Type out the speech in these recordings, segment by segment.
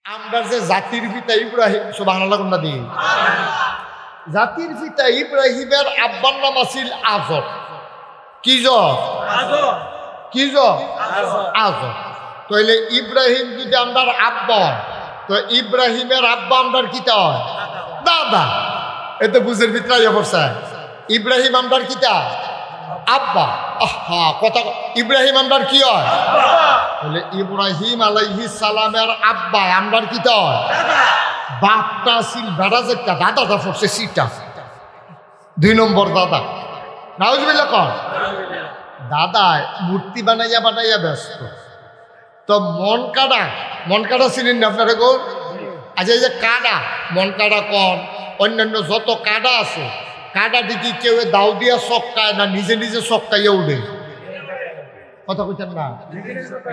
আমরা যে জাতির পিতা ইব্রাহিম, সুবহানাল্লাহ কোনটা দিই, জাতির পিতা ইব্রাহিমের আব্বার নাম আছিল আজর। কি কি আজর। তাইলে ইব্রাহিম যদি আমরার আব্বা, তো ইব্রাহিমের আব্বা আমরার কিতা হয়? দাদা। এতে বুঝের ভিতরে পড়ছে ইব্রাহিম আমরার কিতা? আব্বা। আহা, কথা ইব্রাহিম আমরার কি হয়? বলে ইব্রাহিম আলাইহিস সালামের আব্বা আমরার কিতা হয়? বাপটা ছিল বেড়া যেটা, দাদাটা পড়ছে সিটা, 2 নম্বর দাদা। নাউজুবিল্লাহ কর। দাদা মূর্তি বানাইয়া ব্যস্ত। তো মন কাটা ছিলেন না আপনারা গো? আচ্ছা, এই যে কাডা, মন কাডা কন, অন্যান্য যত কাডা আছে, কাডা দিকে কেউ দাও দিয়া চক্কায় না নিজে নিজে চক্কাইয়া উঠে? কথা কইতেন না?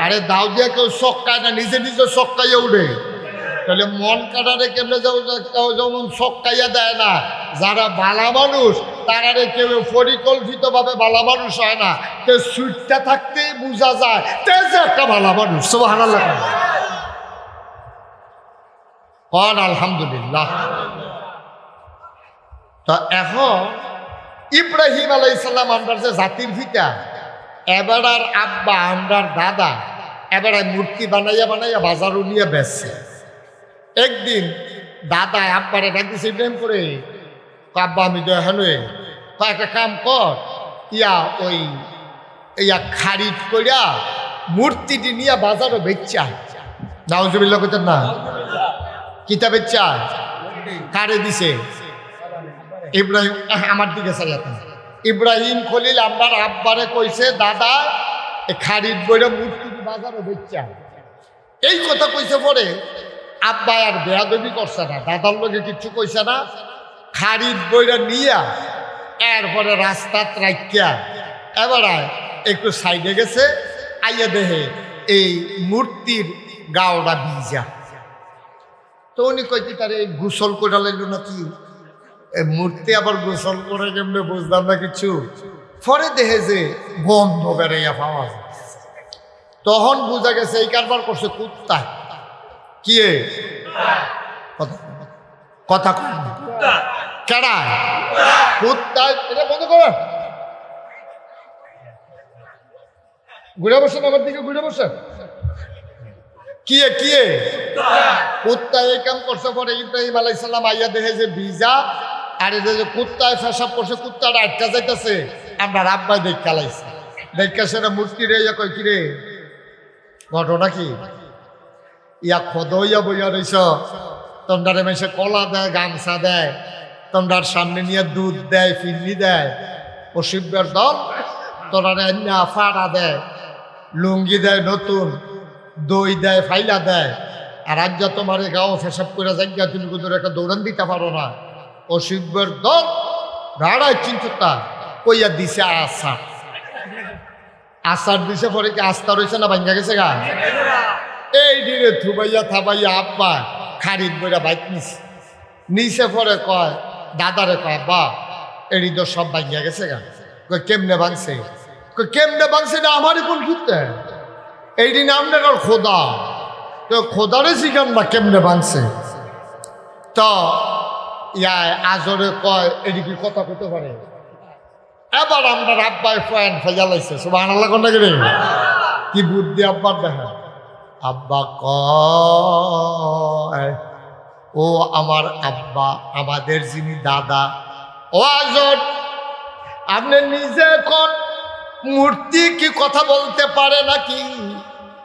আরে দাও দিয়া কেউ চক্কায় না নিজে নিজে চক্কাইয়া উঠে? তাহলে মন কাটারে কেমনে যেমন চক্কাইয়া দেয় না, যারা বালা মানুষ তারারে কেউ পরিকল্পিতভাবে বালা মানুষ হয় না, তে সুইটটা থাকতেই বোঝা যায় তে যে একটা বালা মানুষ। সুবহানাল্লাহ কন আলহামদুলিল্লাহ। তো এখন ইব্রাহিম আলাইহিস সালাম আমরার যে জাতির পিতা, এবার আর আব্বা আমরার দাদা, এবার মূর্তি বানাইয়া বাজারও নিয়ে বেচছে। একদিন দাদা আব্বারে ডাক দিছে, ইব্রাহিম করে, আব্বা আমি তো এখন একটা কাম কর, ইয়া খারিজ করিয়া মূর্তিটি নিয়ে বাজারও বেচা। নাউজুবিল্লাহ কইতেন না? কিতা বেচা? কারে দিছে? ইব্রাহিম। আমার দিকে চাইয়াতেন। ইব্রাহিম খলিল আমার আব্বারে কইছে, দাদা খারিজ বইরা মূর্তিটি বাজারও বেচা। এই কথা কইছে পরে আব্বা আর বেয়াদবি করছে না, দাদার লোকে কিচ্ছু কইছে না। খারিজ বইরা নিয়া এরপরে রাস্তাত রাখিয়া এবার একটু সাইডে গেছে, আইয়া দেহে এই মূর্তির গাওটা ভিজা। তো উনি কইতে তারে গোসল করে লাগলো নাকি, মূর্তি আবার গোসল করে কেমনে বুঝলাম না কিছু। পরে দেহে যে গন্ধ বেড়াইয়া পাওয়া যায়, তখন বুঝা গেছে এই কারবার করছে কুত্তা। কি কথা কেডা? কুত্তা। এটা বন্ধ কর, ঘুরে বসেন আমার দিকে, ঘুরে বসেন। কি কুত্তা এই কাম করছে। পরে ইব্রাহিম আলাইহিস সালাম আইয়া দেখে যে ভিজা, আর এই যে কুত্তায় পেশাব করছে, কুত্তাটা আটকা যাইতেছে। আমরা রাব্বাই দেখা লাইছি, দেখা সেটা মূর্তি রে ইয়া কই, কিরে ঘটনা কি? ইয়া খদ হইয়া বইয়া রইছ, তোমরারে মেশে কলা দেয়, গামছা দেয়, তোমরার সামনে নিয়ে দুধ দেয়, ফিরনি দেয়, অসিবের দল তোরারে ফাড়া দেয়, লুঙ্গি দেয় নতুন, দই দেয়, ফাইলা দেয়, আর আজ যা তোমার গাও ফেসাব করে যাইয়া তুমি কোথাও একটা দৌড়ান দিতে পারো না। অসিবের দল ভাড়ায় চিন্তা কইয়া দিছে আসার দিছে। পরে কি আস্থা রয়েছে না ভাঙ্গা গেছে গা? এই দিনে থুবাইয়া থাবাইয়া আব্বা খারিদ বইরা বাইক নিচে পরে কয় দাদারে, কয় বা এড়ি তো সব ভাঙ্গা গেছে গা। কয় কেমনে ভাঙছে? কেমনে ভাঙছে না আমারই কোন ঘুরতে, এই দিন আপনার খোদা, তো খোদারে শিখান না কেমনে ভাঙছে। তো আজরে কয় এদিকে কথা কইতে পারে। এবার আমরা আব্বাই ফ্যান ফেজালাইছে। সুবহানাল্লাহ কোনটা করে কি বুদ্ধি আব্বার দেখা। আব্বা কয়, ও আমার আব্বা, আমাদের যিনি দাদা, ও আজর, আপনি নিজে কোন মূর্তি কি কথা বলতে পারে নাকি?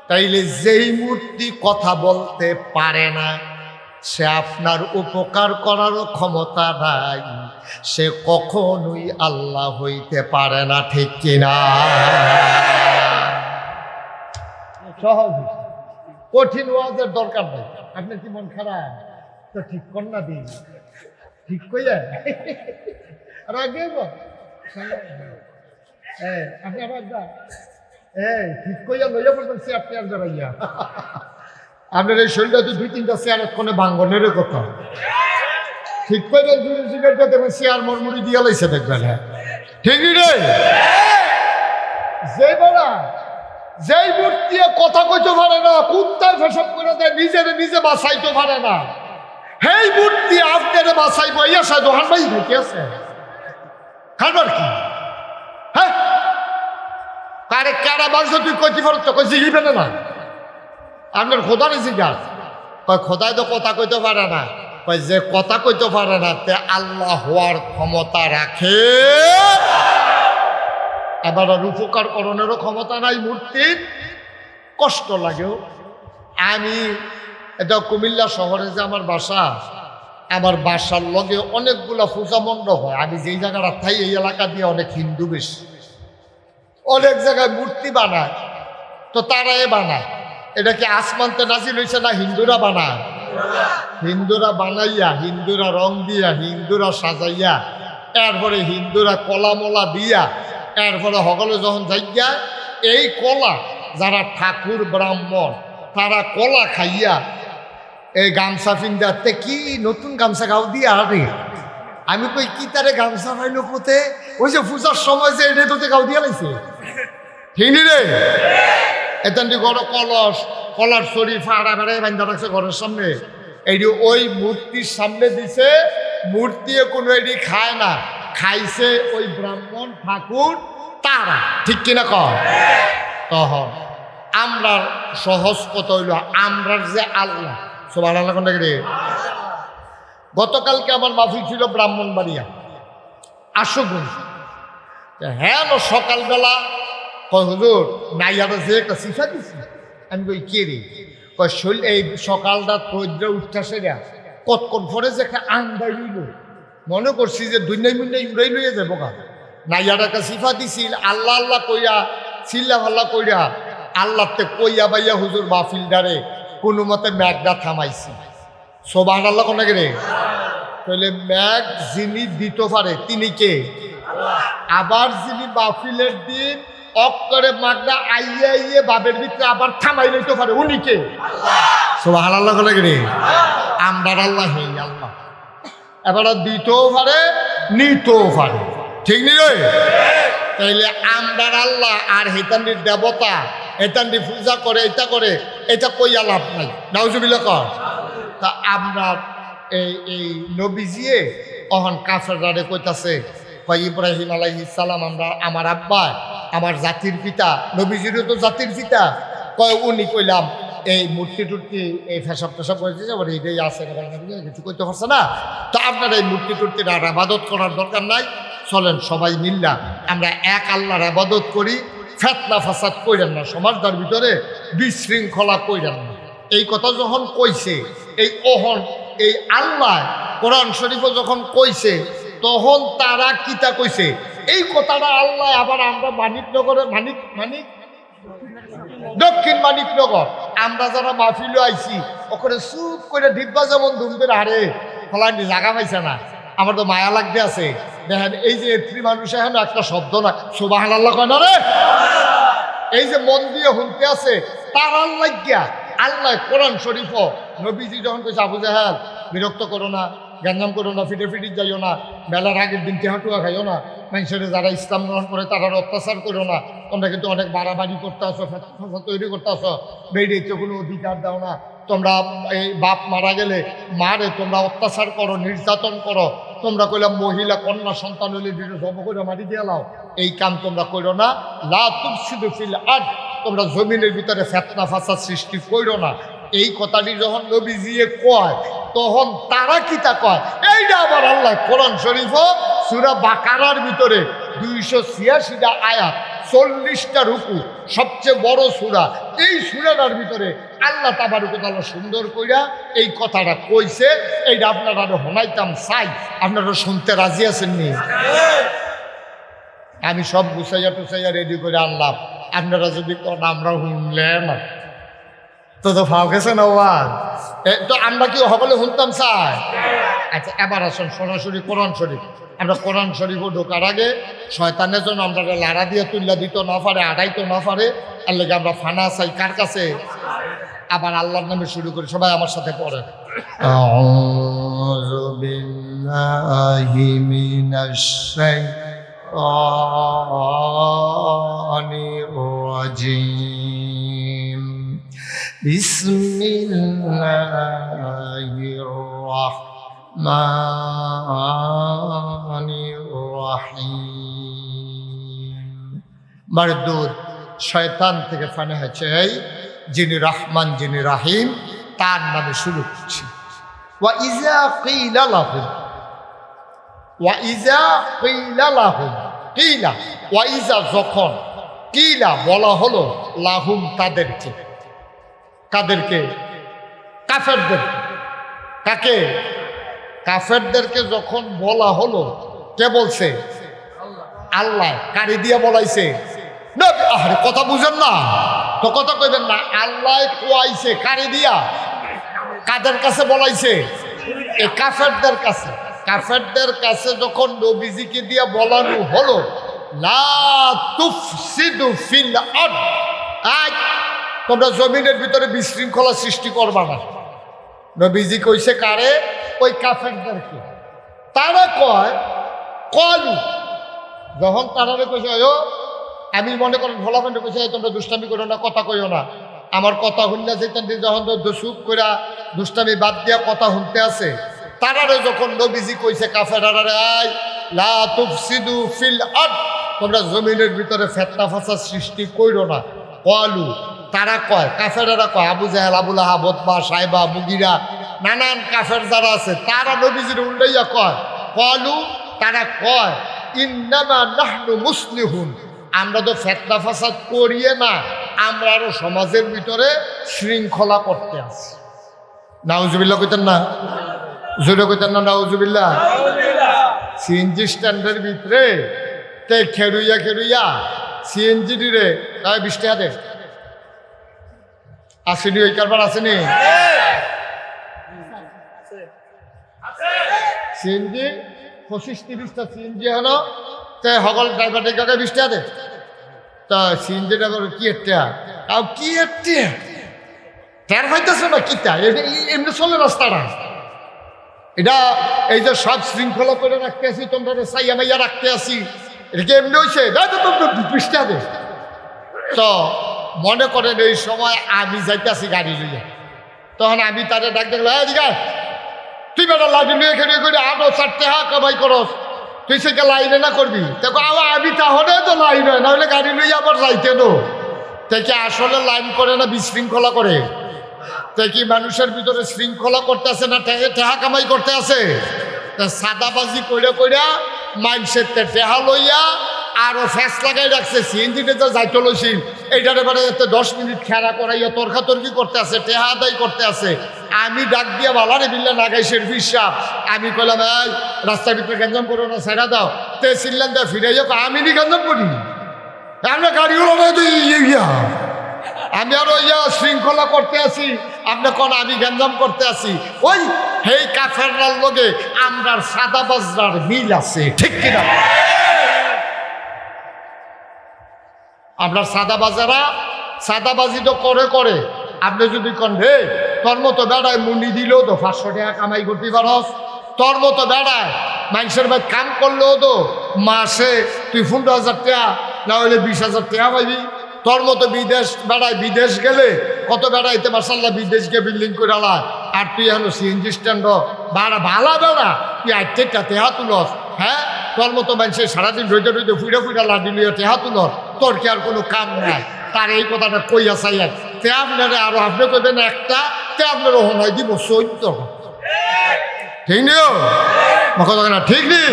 তাইলে যেই মূর্তি কথা বলতে পারে না, সে আপনার উপকার করারও ক্ষমতা নাই, সে কখনোই আল্লাহ হইতে পারে না, ঠিক কিনা? সহজ, কঠিন ওয়াজের দরকার নেই। আপনি কি মন খারাপ? তো ঠিক কর না দিন, ঠিক কইয়া আর আগে আপনার ঠিক কইয়া লইয়া পড়বেন চেয়ার টেয়ার জড়াইয়া। আপনার এই শরীরটা তো 2-3টা চেয়ার এক্ষণে ভাঙ্গনের কথা। ঠিক করে দেখবেন চেয়ার মরমুড়ি দিয়া লাইছে, দেখবেন। হ্যাঁ ঠিকই রে। যে বেলা যেই মূর্তি কথা কইতে পারে না, কুত্তায় ফেসব করে দেয়, নিজে বাঁচাইতে পারে না, সেই মূর্তি আপনারে বাঁচাইব ইয়া সাধু হান ভাই ভেটে আছে খাবার কি? হ্যাঁ, কারে কারা বাংশ তুই কইতে পারো তো কই জিগিবে না? আপনার খোদা নেই জিজ্ঞাস কয় খোদায় তো কথা কইতে পারে না, কয় যে কথা কইতে পারে না তে আল্লাহ হওয়ার ক্ষমতা রাখে, এবার আর উপকার করণেরও ক্ষমতা নাই মূর্তির। কষ্ট লাগেও। আমি এটা কুমিল্লা শহরে যে আমার বাসা, আমার বাসার লগে অনেকগুলা পূজা মণ্ডপ হয়। আমি যেই জায়গাটা থাই এই এলাকা দিয়ে অনেক হিন্দু বেশি, অনেক জায়গায় মূর্তি বানায়, তো তারাই বানায়। এটা কি আসমানতে নাজিল হয়েছে না হিন্দুরা বানায়? হিন্দুরা বানাইয়া, হিন্দুরা রং দিয়া, হিন্দুরা সাজাইয়া, এরপরে হিন্দুরা কলা মলা দিয়া, এরপরে সকলে যখন যাইয়া এই কলা যারা ঠাকুর ব্রাহ্মণ তারা কলা খাইয়া এই গামছা পিন্দাতে কি নতুন গামছা গাও দিয়া আরে আমি কই কি তারে গামছা পাইলো পোতে, ওই যে পূজার সময় যে এটা তোতে গাও দিয়া লাইছে ঠিক রে। এতান্তি বড় কলস কলার শরীফ আড়া বেড়াই বান্ধা রাখছে ঘরের সামনে, এইটি ওই মূর্তির সামনে দিছে। মূর্তিও কোনো এটি খায় না, খাইছে ওই ব্রাহ্মণ ঠাকুর তারা, ঠিক কিনা কর? তখন আমরার সহজ কথা হইল আমরার যে আল্লাহ সুবহানাল্লাহ কোনটা রে। গতকালকে আমার মাহফিল ছিল ব্রাহ্মণবাড়িয়া আশুগঞ্জ। হ্যাঁ সকালবেলা কয় হুজুর নাইয়াটা যে একটা শিখা দিছি। আমি কই কে রে? কয় শৈল এই সকালটা তৈদ্রা উঠতেছে রে, কতক্ষণ পরে যে একটা আন্দাই রইল, মনে করছি যে দুনিয়ায় মুন্ডাই উড়াই লইয়া যাবো গা। নাইয়াটা একটা শিফা দিছিল, আল্লাহ আল্লাহ কইয়া চিল্লা ভাল্লা কইরা আল্লাহতে কইয়া বাইয়া হুজুর মাহফিলদারে কোনো মতে ম্যাগটা থামাইছি। সুবহানাল্লাহ কোনটা রে? তাহলে ম্যাগ যিনি দিতে পারে তিনি কে? আবার যিনি মাহফিলের দিন অক্করে মাগটা আইয়ে আইয়ে বাবের ভিতরে আবার থামাই লইতে পারে উনি কে? সুবহানাল্লাহ কোনটা রে? আমরার আল্লাহ হেই আল্লাহ। এবার দিতেও পারে নিতেও পারে, ঠিক নি রে? তাইলে আমরার আল্লাহ আর হেতান্ডির দেবতা হেতান্ডি পূজা করে এটা করে, এটা কইয়া লাভ নাই। নাউজুবিল্লাহ কর। তা আমরা এই নবীজিয়ে অহন কাফেররা কইতাছে কয় ইব্রাহিম আলাইহিস সালাম আমরা আমার আব্বা আমার জাতির পিতা, নবীজিরও তো জাতির পিতা। কয় উনি কইলাম এই মূর্তি টুর্তি এই ফেসব টেসব করেছে আবার এইটাই আছে কিছু করতে পারছে না। তো আপনার এই মূর্তি টুর্তির আর আবাদত করার দরকার নাই, চলেন সবাই মিল্লা আমরা এক আল্লাহর আবাদত করি, ফেতনা ফাসাদ কইরেন না, সমাজটার ভিতরে বিশৃঙ্খলা কইরেন না। এই কথা যখন কইছে এই ওহন এই আল্লাহ কোরআন শরীফও যখন কইছে তখন তারা কিতা কইছে এই কথাটা আল্লাহ আবার আমরা মানিকনগরে মানিক দক্ষিণ মানিকনগর আমরা যারা মাহফিলে আইছি ওখানে চুপ করে ডিব্বা যেমন ধুমদের হারে ফলানি জায়গা পাইছে না। আমার তো মায়া লাগতে আছে, দেখেন এই যে এত্রী মানুষ এখন একটা শব্দ না সুবহানাল্লাহ কয় না রে, এই যে মন দিয়ে শুনতে আছে তার আল্লাহ গিয়া আল্লাহ কোরআন শরীফ নবীজি যখন কইছে আবু জাহেল বিরক্ত করো না, গ্যাঞ্জাম করো না, ফিটে যাইও না, বেলার আগের দিন টেহাটুয়া খাইও না, মানুষের যারা ইসলাম গ্রহণ করে তারা অত্যাচার করো না, তোমরা কিন্তু অনেক বাড়াবাড়ি করতে আসো, তৈরি করতে আসো, বেরিয়েছে কোনো অধিকার দাও না, তোমরা এই বাপ মারা গেলে মারে তোমরা অত্যাচার করো, নির্যাতন করো, তোমরা কইলাম মহিলা কন্যা সন্তান হলে জব করে মারি দিয়ে লাও, এই কাম তোমরা করো না। লা তুফসিদু ফিল আরদ, তোমরা জমিনের ভিতরে ফিতনা ফাসাদ সৃষ্টি করো না। এই কথাটি যখন নবীজিয়ে কয় তখন তারা কিতা কয় এইটা আবার আল্লাহ কোরআন শরীফ সূরা বাকারার ভিতরে 286টা আয়াত 40টা রুকু সবচেয়ে বড় সূরা, এই সূরাটার ভিতরে আল্লাহ তাবারক ওয়া তাআলা সুন্দর কইরা এই কথাটা কইছে। এইটা আপনারা শোনাইতাম চাই, আপনারা শুনতে রাজি আছেন নি? আমি সব গুছাইয়া টুছাইয়া রেডি করে আনলাম, আপনারা যদি আমরা শুনলেন তো ফাও গেছে না ওয়াজ, তো আমরা কি সকলে শুনতাম চাই? আচ্ছা এবার আসুন সরাসরি কোরআন শরীফ। আমরা কোরআন শরীফও ঢোকার আগে শয়তানের জন্য আমরা লাড়া দিয়ে তুল্লা দিতে না পারে, আড়াইতে না পারে, আর লেগে আমরা ফানা চাই কার কাছে? আবার আল্লাহর নামে শুরু করি, সবাই আমার সাথে পড়ে। আউযু বিল্লাহি মিনাশ শাইতানির الرجيم بسم الله الرحمن الرحيم مردود শয়তান থেকে ফানা হয়েছে যিনি রহমান যিনি রাহিম তার নামে শুরু করছি ওয়া ইজা কিলা লাহুম ওয়া ইজা কিলা লাহুম কিলা ওয়া ইজা যখন কিলা বলা হলো লাহুম তাদেরকে কাদেরকে কাফেরদের কাকে কাফেরদেরকে যখন বলা হলো কে বলছে আল্লাহ কারি দিয়ে বলাইছে না আরে কথা বুঝেন না তো কথা কইবেন না আল্লাহ কোয়াইছে কারি দিয়া কাদের কাছে বলাইছে এই কাফেরদের কাছে যখন নবীজিকে দিয়ে বলানো হলো লা তুফসিদু ফিল আরদ আজ তোমরা জমিনের ভিতরে বিশৃঙ্খলা সৃষ্টি করবা না নবীজি কইছে কারে ওই কাফেরদেরকে তারা কয় কলু যখন তারা কইছে আমি মনে করেন ভোলা ফেন্ডে কইছে তোমরা দুষ্টামি করো না কথা কইও না আমার কথা শুনলে যেতেন যখন চুপ করে দুষ্টামি বাদ দিয়া কথা শুনতে আছে তারারে যখন নবীজি কইছে কাফেরারে আই লা তুফসিদু ফিল আরদ তোমরা জমিনের ভিতরে ফিতনা ফাসাদ সৃষ্টি কইরো না কলু তারা কয় কাফেরারা কয় আবু জাহেল আবু লাহাব উতবা সাইবা মুগিরা নানান কাফের যারা আছে তারা নবীজির উল্টাইয়া কয় কলু তারা কয় ইন্নামা নাহনু মুসলিহুন আমরা তো ফিতনা ফাসাদ করিয়ে না আমরা আরো সমাজের ভিতরে শৃঙ্খলা করতে আছি নাউজুবিল্লাহ কইতেন না জোরে কইতেন না নাউজুবিল্লাহ সিএনজি স্ট্যান্ডের ভিতরে তে খেরুইয়া সিএনজি রে তাই 20 টাকা দে আসেনি ওই কারবার আসেনি সিএনজি 25-30টা সিএনজি হলো তে সকল ড্রাইভার কাকে 20 টাকা দে তা সিএনজি ড্রাইভার কি একটা তাও কি একটা টের হইতেছে না কিটা এমনি চলে রাস্তাটা এটা এই যে সব শৃঙ্খলা করে রাখতে আসি তোমরা সাইয়া মাইয়া রাখতে আসি এটা কি এমনি হয়েছে 20 টাকা দে তো মনে করেন এই সময় আমি যাইতেছি গাড়ি লইয়া তখন আমি তাদের ডাক দেখলাম এদিকে তুই বেটা লাঠি লুয়ে খেয়ে করে আরো 4 টাকা কামাই করস তুই সেটা লাইনে না করবি দেখো আমি তাহলে তো লাইন হয় নাহলে গাড়ি লইয়া আবার যাইতে নো তাই আসলে লাইন করে না বিশৃঙ্খলা করে তাই কি মানুষের ভিতরে শৃঙ্খলা করতে আছে না টেহা কামাই করতে আছে সাদাবাজি কইরা কইরা মাইন্ডসেট টেহা লইয়া আরো ফ্যাস লাগাই রাখছে সিএনজিতে যা যাইতে লইছিল এইটার এবারে 10 মিনিট খেলা করাইয়া তর্কাতর্কি করতে আছে টেহা আদায় করতে আছে আমি ডাক দিয়া বালারে বিল্লা নাগাইশের ফিসা আমি কইলাম এই রাস্তার ভিতরে গঞ্জাম করো না ছেড়া দাও তে চিল্লান দা ফিরাইয়া আমি নি গঞ্জাম করি আমরা গাড়িগুলো ইয়া আমি আরো শৃঙ্খলা করতে আছি আপনি কোন আমি গঞ্জাম করতে আছি ওই হেই কাফেররার লগে আমরার সাদাবাজরার মিল আছে ঠিক কিনা আপনার সাদাবাজি তো করে আপনি যদি কন রে তোর মতো বেড়ায় মুন্ডি দিলেও তো 500 টাকা কামাই করতে পারস তোর মতো বেড়ায় মানুষের ভাই কাম করলেও তো মাসে তুই 15,000 টাকা না হলে 20,000 টাকা পাইবি তোর মতো বিদেশ গেলে কত বেড়াইতে মার্শাল্লাহ বিদেশ গিয়ে বিল্ডিং করে আলা আর তুই এখন সিএনজি স্ট্যান্ড ভাড়া বেড়া তুই 8 টাকা টেহা তুলস হ্যাঁ তোর মতো মানুষের সারাদিন রইতে ফুইরা লাডি লইয়া টেহা তুলস তোর কি আর কোনো কাম নাই তার এই কথাটা কইয়া চাই তে আপনারা আরো আপনি কইবেন একটা তে আপনারও হনাই দিব 14 ঠিক নিও কথা না ঠিক নেই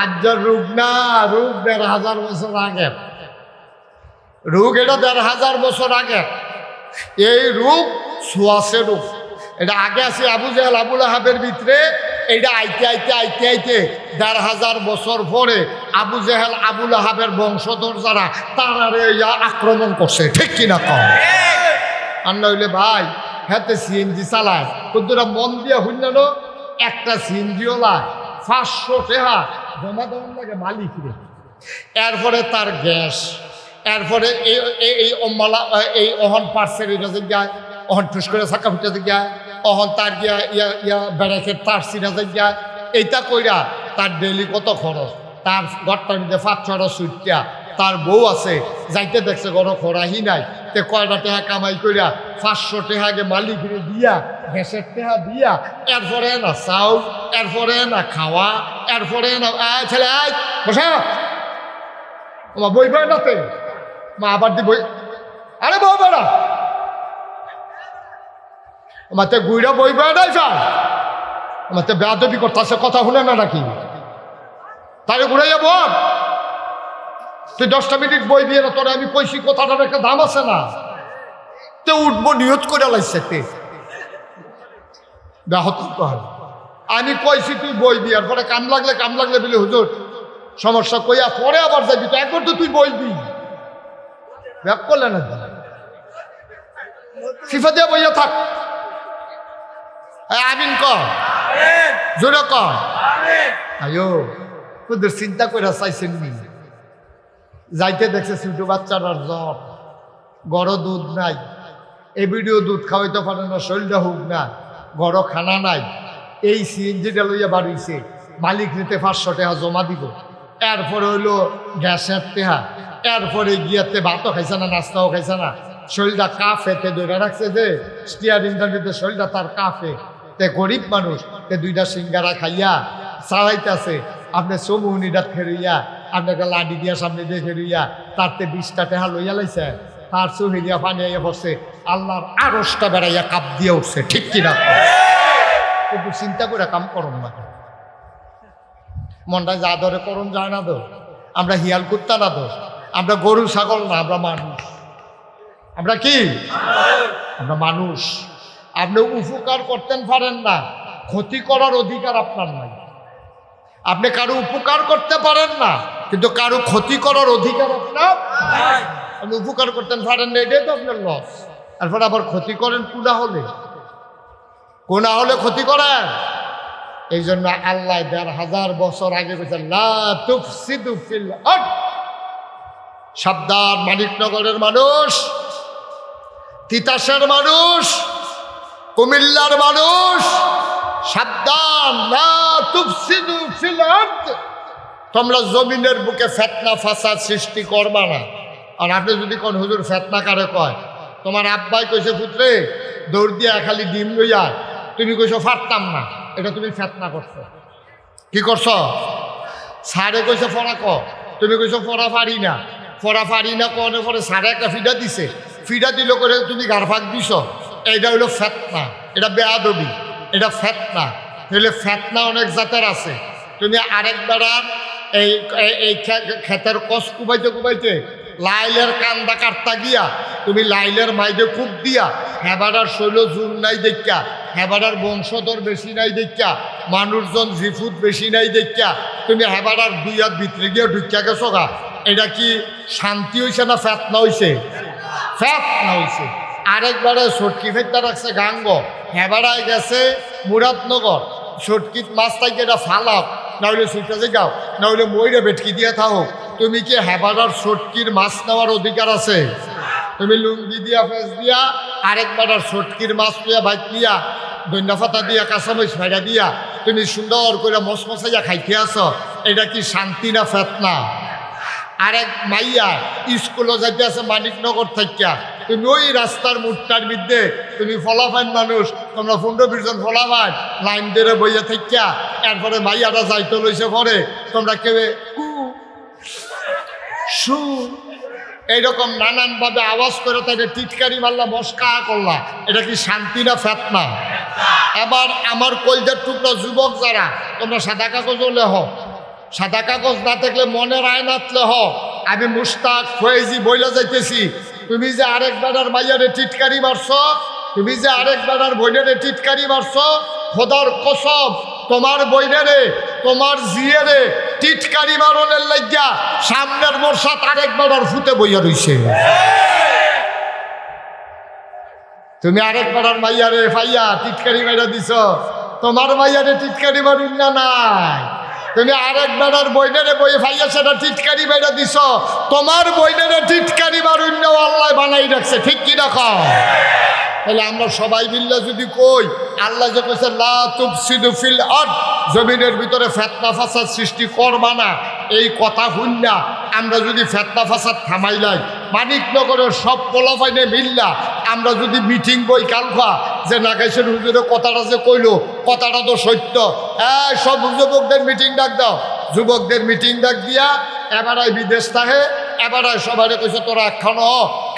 আজ্জার রূপ না রূপ 1,500 বছর আগে রূপ এটা 1,500 বছর আগে এই রূপ সোয়াশে রূপ এটা আগে আছে আবু জাহেল আবু লাহাবের ভিতরে এইটা আইতে 1,500 বছর পরে আবু জাহেল আবু লাহাবের বংশধর যারা তারারে আক্রমণ করছে ঠিক কিনা কম আর নইলে ভাই হাতে সিএনজি চালায় কিন্তু মন দিয়া হইল একটা সিএনজিওলা 500 টাকা জমা দেওয়ার লাগে মালিক রে এরপরে তার গ্যাস এরপরে এই অম্মালা এই অহন পার্সেল এটা যায় অহন ঠুস করে চাকা ফুটে যায় অহন তার গিয়া বেড়াকে তার চিনা যায় এইটা কইরা তার ডেলি কত খরচ তার ঘরটার মধ্যে 5-6টা সুইটা তার বউ আছে যাইতে দেখছে কোনো খোরাহি নাই, তে কয়টা টেহা কামাই করিয়া 500 টেহা আগে মালিকরে দিয়া গ্যাসের টেহা দিয়া এরপরে না চাউল, এরপরে না খাওয়া, এরপরে না ছেলে বসা মা বই বই নাতে মা আবার দি বই আরে বউ বেড়া মাতে গুইরা বই বই নাই যা মাতে বেয়াদবি করতেছে, কথা শুনে না নাকি? তাহলে ঘুরাইয়া বল তুই 10টা মিনিট বই দিয়ে না তোরা আমি কইছি কথাটার একটা দাম আছে না, তে উঠবো নিয়ত করে লাইছে তে ব্যাহত আমি কইছি তুই বই দিয়ার পরে কাম লাগলে বলে হুজুর সমস্যা কইয়া পরে আবার যাবি, তো একবার তো তুই বইবি ব্যাক করলে না সিফা দিয়ে বইয়া থাক। আমিন কর জোরে কর আয়ো তোদের চিন্তা করে চাইছেন নি? যাইতে দেখছে ছোট বাচ্চাটার জ্বর, গড় দুধ নাই, এ ভিডিও দুধ খাওয়াইতে পারে না, শরীরটা হোক না, গড় খানা নাই, এই সিএনজিটা লইয়া বাড়িছে, মালিক নিতে 500 টাকা জমা দিব, এরপরে হইলো গ্যাসের টেহা, এরপরে গিয়াতে ভাতও খাইছে না, নাস্তাও খাইছে না, শরীরটা কাফেতে ধরে রাখছে যে স্টিয়ারিংটার ভিতরে শরীরটা তার কাফে, তে গরিব মানুষ তে 2টা সিঙ্গারা খাইয়া চালাইতেছে, আপনি চমুনিটা ফেরিয়া আপনাকে লাডি দিয়া সামনে দিয়ে ফেরিয়া তারতে 20টা টাকা লইয়া লাইছে, তার চুহিয়া পানি আইয়া পড়ছে, আল্লাহর আরশটা বেড়াইয়া কাপ দিয়ে উঠছে, ঠিক কিনা? কিন্তু চিন্তা করে কাম করুন না, মনটা যা ধরে করুন যায় না তো, আমরা হিয়াল কুত্তা না তো, আমরা গরু ছাগল না, আমরা মানুষ। আমরা কি? আমরা মানুষ। আপনি উপকার করতেন পারেন না, ক্ষতি করার অধিকার আপনার নাই। আপনি কারো উপকার করতে পারেন না, কিন্তু কারো ক্ষতি করার অধিকার আপনার নাই। আপনি উপকার করতেন পারেন না, এটাই তো আপনার লস। তারপর আবার ক্ষতি করেন কোনা হলে ক্ষতি করেন। এই জন্য আল্লাহ 1000 বছর আগে বলছেন লা তুফসিদু ফিল আরদ। সাবধান মানিকনগরের মানুষ, তিতাসের মানুষ, কুমিল্লার মানুষ, সাবধান লা তুফসিদু ফিল আরদ। তোমরা জমিনের বুকে ফিতনা ফাসাদ সৃষ্টি করবা না। আর আপনি যদি কোন হুজুর ফিতনা কারে কয়, তোমার আব্বাই কইছে পুত্রে দৌড় দিয়া খালি ডিম লইয়া, তুমি কইছো পারতাম না, এটা তুমি ফিতনা করছো। কি করছো? সারে কইছে পড়া ক, তুমি কইছো পড়া পারি না কোনে পরে সারে একটা ফিডা দিছে, ফিডা দিল করে তুমি গার ফাঁক দিছ, এইটা হইলো ফিতনা, এটা বেয়াদবি, এটা ফিতনা। তাহলে ফিতনা অনেক জাতের আছে। তুমি আরেক বেড়ার এই ক্ষেতের কষ কুবাইতে লাইলের কান্দা কাটতা গিয়া তুমি লাইলের মাইদে খুব দিয়া হেবাডার শৈল জুন নাই দেখা, হেবাডার বংশধর বেশি নাই দেখা, মানুষজন জিফুত বেশি নাই দেখা তুমি হেবাডার 2 হাত ভিতরে গিয়ে ঢুকিয়া গেছো গা। এটা কি শান্তি হয়েছে না ফিতনা হয়েছে? ফিতনা হয়েছে। আরেকবারে সটকি ফেটটা রাখছে গাঙ্গ, হেবাড়ায় গেছে মুরাদনগর, সটকিত মাছ তাই এটা ফালাক, নাহলে সুইটাতে যাও, নাহলে ময়ূরে বেটকি দিয়ে থাকো। তুমি কি হেবাড়ার সটকির মাছ নেওয়ার অধিকার আছে? তুমি লুঙ্গি দিয়া ফেস দিয়া আরেকবার সটকির মাছ লইয়া বাইক নিয়া ধন্যা পাতা দিয়া কাঁচামরিচ ফেরা দিয়া তুমি সুন্দর করে মশমশাইয়া খাইতে আসো, এটা কি শান্তি না ফিতনা? আরেক মাইয়া স্কুলে যাইতে আছে মানিকনগর থাকিয়া, তুমি ওই রাস্তার মুখটার মধ্যে তুমি ফলাফাইন মানুষ, তোমরা 15-20 জন ফলাফাইন লাইন ধরে বইয়া থাকিয়া, এরপরে মাইয়াটা যাইতে লইছে পরে তোমরা কেউ কু সু এইরকম নানানভাবে আওয়াজ করে তাদের টিটকারি মারলা, মস্কা করলা, এটা কি শান্তি না ফিতনা? এবার আমার কলজার টুকরা যুবক যারা, তোমরা সাদা কাগজও লেহ, সাদা কাগজ না থাকলে মনের আয়নাত লেহ। আমি মুস্তাক ফয়েজি বইলা যাইতেছি, তুমি যে আরেক বেড়ার মাইয়ারে টিটকারি মারছ, তুমি যে আরেক বেড়ার বইনেরে টিটকারি মারছ, খোদার কসম তোমার বইনেরে তোমার জিয়েরে টিটকারি মারনের লাগিয়া সামনের বর্ষাত আরেক বেড়ার ফুতে বইয়া রইছে। তুমি আরেক বেড়ার মাইয়ারে ফাইয়া টিটকারি মাইরা দিছ, তোমার মাইয়ারে টিটকারি মারুন না নাই। তুমি আরেক বেড়ার বইনেরে বই ফাইয়া সেটা টিটকারি মাইরা দিছ, তোমার বইনেরে টিটকারি মারুন না আল্লাহ বানাই রাখছে, ঠিক কি রাখো? তাহলে আমরা সবাই মিল্লা যদি কই আল্লাহ যে কইছে লা তুফসিদু ফিল আরদ, জমিনের ভিতরে ফিতনা ফাসাদ সৃষ্টি করবা না, এই কথা শুননা আমরা যদি ফেতনা ফাসাদ থামাইলাই মানিকনগরের সব পোলাফাইনে মিল্লা আমরা যদি মিটিং বই কালফা যে নাগেশের হুজুরের কথাটা যে কইলো কথাটা তো সত্য, সব যুবকদের মিটিং ডাক দাও, যুবকদের মিটিং ডাক দিয়া এবারাই বিদেশ থাকে, এবারাই সবাই কইছে তোরা একখানো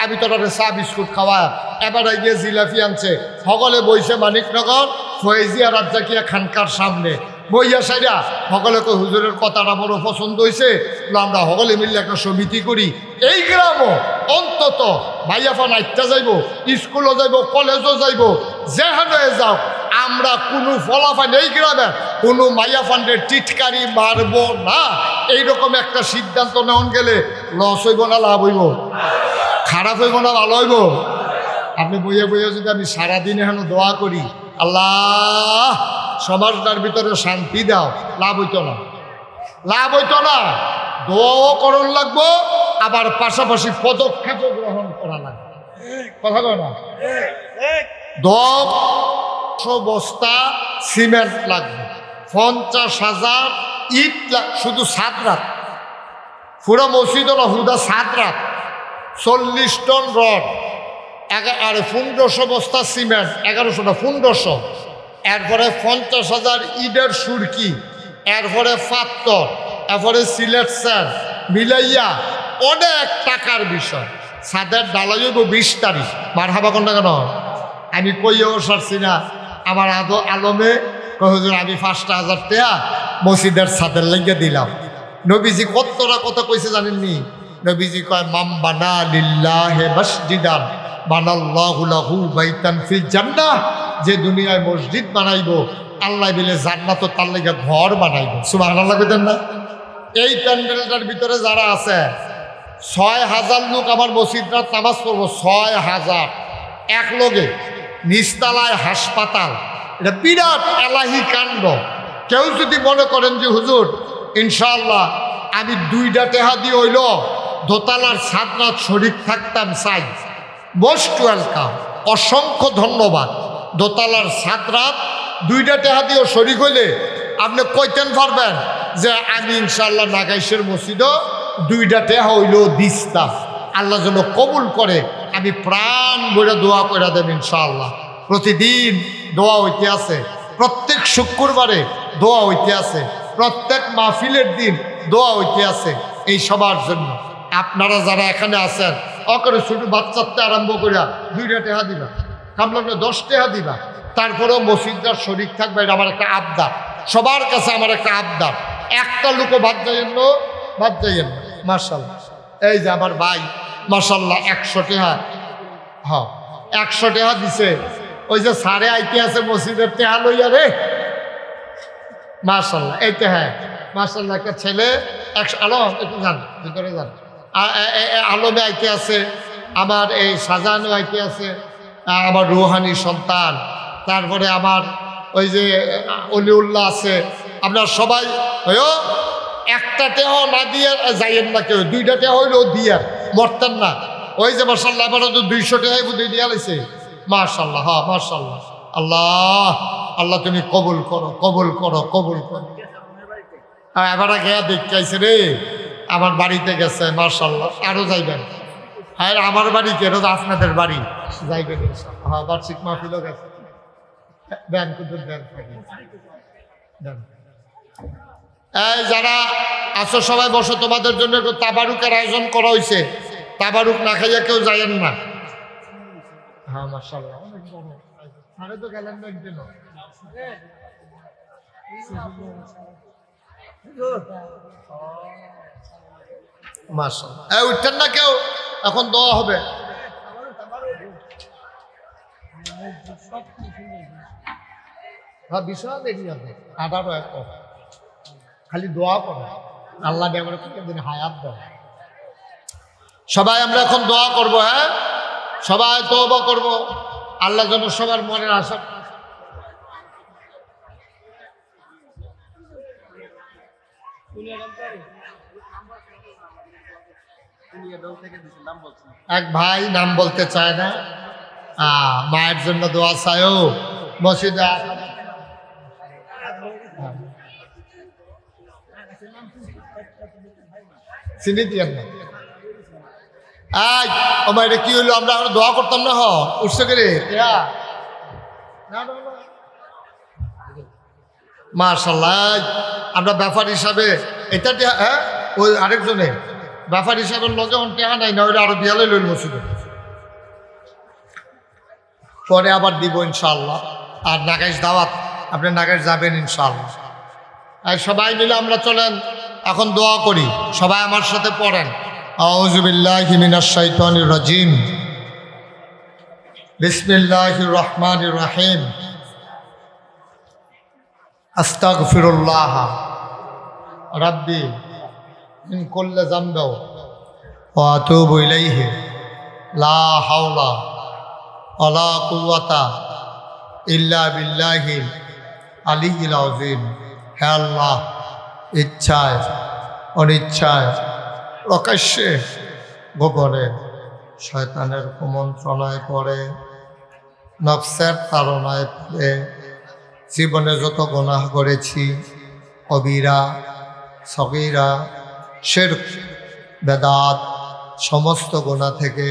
আমি তোরা চা বিস্কুট খাওয়া, এবারাই গিয়ে জিলাপি আনছে, সকলে বইছে মানিকনগর ফয়েজিয়া রাজ্জাকিয়া খানকার সামনে বইয়া সাইরা সকলে কই হুজুরের কথাটা বড় পছন্দ হয়েছে, আমরা সকলে মিললে একটা সমিতি করি। এই গ্রামও অন্তত ভাইয়াফান আইটা যাইব, স্কুলও যাইব, কলেজও যাইব, যেখানে যাও আমরা কোনো ফলাফল এই গ্রামে কোনো মাইয়াফান্ডের টিটকারি মারব না, এইরকম একটা সিদ্ধান্ত নেওয়া গেলে লস হইব না লাভ হইব, খারাপ হইব না ভালো হইব? আপনি বইয়ে বইয়ে যদি আমি সারাদিন এখন দোয়া করি আল্লাহ সমাজটার ভিতরে শান্তি দাও, লাভ হইতো না, লাভ হইতো না। দোয়াও করণ লাগবো, আবার পাশাপাশি পদক্ষেপও গ্রহণ করা লাগবে, কথা কয় না? 10 বস্তা সিমেন্ট লাগবে, 50,000 ইট শুধু 7 রাত, পুরো মসজিদ না হুদা 7 রাত, 40 টন রড, আর 1500 বস্তা সিমেন্ট, 1100 না 1500, এরপরে 50,000 ইটের সুরকি, এরপরে পাত্তর, এরপরে সিলেট স্যার মিলাইয়া অনেক টাকার বিষয়। ছাদের ডালাই হইব 20 তারিখ, মার হাবা কোনটা কেন আমি কইও সারছি না, আমার আলমে হুজুর আমি 5,000 টাকা মসজিদের ছাদের লাগিয়ে দিলাম। নবীজি কতটা কথা কইছে জানেননি? নবীজি কয় মাম বানা লিল্লাহি মসজিদান বানাল্লাহু লাহু বাইতান ফিল জান্নাহ, যে দুনিয়ায় মসজিদ বানাইবো আল্লাহ বলে জান্নাত তার লাগি ঘর বানাইবো। সুবহানাল্লাহ কইতেন না? এই প্যান্ডেলটার ভিতরে যারা আছে 6,000 লোক আমার মসজিদরা নামাজ পড়বো, 6,000 এক লগে, নিচতলায় হাসপাতাল, এটা বিরাট এলাহি কাণ্ড। কেউ যদি মনে করেন যে হুজুর ইনশাআল্লাহ আমি 2টা টেহা দিয়ে হইল দোতলার ছাদনাথ শরীক থাকতাম চাই, মোস্ট ওয়েলকাম, অসংখ্য ধন্যবাদ। দোতলার ছাদনাথ 2টা টেহা দিয়েও শরীক হইলে আপনি কইতেন পারবেন যে আমি ইনশাআল্লাহ নাগাইশের মসজিদও 2টা টেহা হইল দিস্তা, আল্লাহ যেন কবুল করে, আমি প্রাণ ভরে দোয়া করে দেব ইনশাআল্লাহ। প্রতিদিন দোয়া হইতে আছে, প্রত্যেক শুক্রবারে দোয়া হইতে আছে, প্রত্যেক মাহফিলের দিন দোয়া হইতে আছে এই সবার জন্য। আপনারা যারা এখানে আছেন অকরে ছোটো বাচ্চাতে আরম্ভ করিয়া 2টা টেহা দিবা, কামলাকে 10 টেহা দিবা, তারপরেও মসজিদটার শরীক থাকবে, এটা আমার একটা আবদার, সবার কাছে আমার একটা আবদার, একটা লোকও বাদ যাইয়েন না, বাদ যাইয়েন না। মাশাআল্লাহ এই যে আমার ভাই মাশাআল্লাহ 100 টেহা, হ্যাঁ 100 টেহা দিছে, ওই যে সারে আইতে আছে মসজিদের টেহা লইয়া রে, মাশাআল্লাহ এইটা হ্যাঁ মাশাআল্লাহ। একটা ছেলে আলম একটু যান ভিতরে যান, আলমে আইতে আছে, আমার এই সাজানো আইতে আছে, আমার রুহানি সন্তান, তারপরে আমার ওই যে অলিউল্লাহ আছে, আপনার সবাই একটা টেহা না দিয়ে যাইয়েন না কেউ, 2টা টেহা হইলেও দিয়ে মরতেন না। ওই যে মাশাআল্লাহ এবারও তো 200 টাকাই বুঝে দিয়ে লাইছে, মাশাআল্লাহ, হ্যাঁ মাশাআল্লাহ। আল্লাহ আল্লাহ তুমি কবুল করো, কবুল করো, কবুল করো। এবার গিয়া দেখাইছে রে, আমার বাড়িতে গেছে, মাশাআল্লাহ আরও যাইবেন। হ্যাঁ আমার বাড়ি কেন, আপনাদের বাড়ি যাইবেন ইনশাআল্লাহ। হ্যাঁ বার্ষিক মাহফিলও গেছে, দেন কিন্তু দেন দেন। এই যারা আসো সবাই বসো, তোমাদের জন্য একটু তাবারুকের আয়োজন করা হয়েছে, তাবারুক না খাইয়া কেউ যাইয়েন না। হ্যাঁ মাশাআল্লাহ অনেক বড়, আরে তো গেলেন না একদিন, মাশাআল্লাহ। এই উঠতেন না কেউ, এখন দোয়া হবে। হ্যাঁ বিষয় দেখি যাবে, আবারও এক খালি দোয়া করে আল্লাহ দেবের দিন হায়াত দেয়। সবাই আমরা এখন দোয়া করব, হ্যাঁ সবাই তওবা করব, আল্লাহ যেন সবার মনের আশা। এক ভাই নাম বলতে চায় না, মায়ের জন্য দোয়া চায়ও মসজিদে। চিনি দিয়েন না। আমার এটা কি হইলো? আমরা এখন দোয়া করতাম না উৎস করে মাশাআল্লাহ। আমরা ব্যাপার হিসাবে এটা হ্যাঁ ওই আরেকজনের ব্যাপার হিসাবে লগে টেহা নাই না, ওইটা আরো দিয়ালে লইল মসজিদে, পরে আবার দিব ইনশাআল্লাহ। আর নাগাইশ দাওয়াত, আপনি নাগাইশ যাবেন ইনশাআল্লাহ। আর সবাই মিলে আমরা চলেন এখন দোয়া করি। সবাই আমার সাথে পড়েন, আউযু বিল্লাহি মিনাশ শাইতানির রাজিম, বিসমিল্লাহির রহমানির রহিম, আস্তাগফিরুল্লাহ রাব্বি মিন কুল্লি যামবিন ওয়া আতুবু ইলাইহি, লা হাওলা ওয়ালা কুওয়াতা ইল্লা বিল্লাহিল আলিয়্যিল আযীম। হে আল্লাহ, ইচ্ছায় অনিচ্ছায় প্রকাশ্যে গোপনে শয়তানের কুমন্ত্রণায় পড়ে, নফসের তাড়নায় পড়ে জীবনে যত গুনাহ করেছি, কবিরা সগীরা শিরক বেদাত সমস্ত গুনাহ থেকে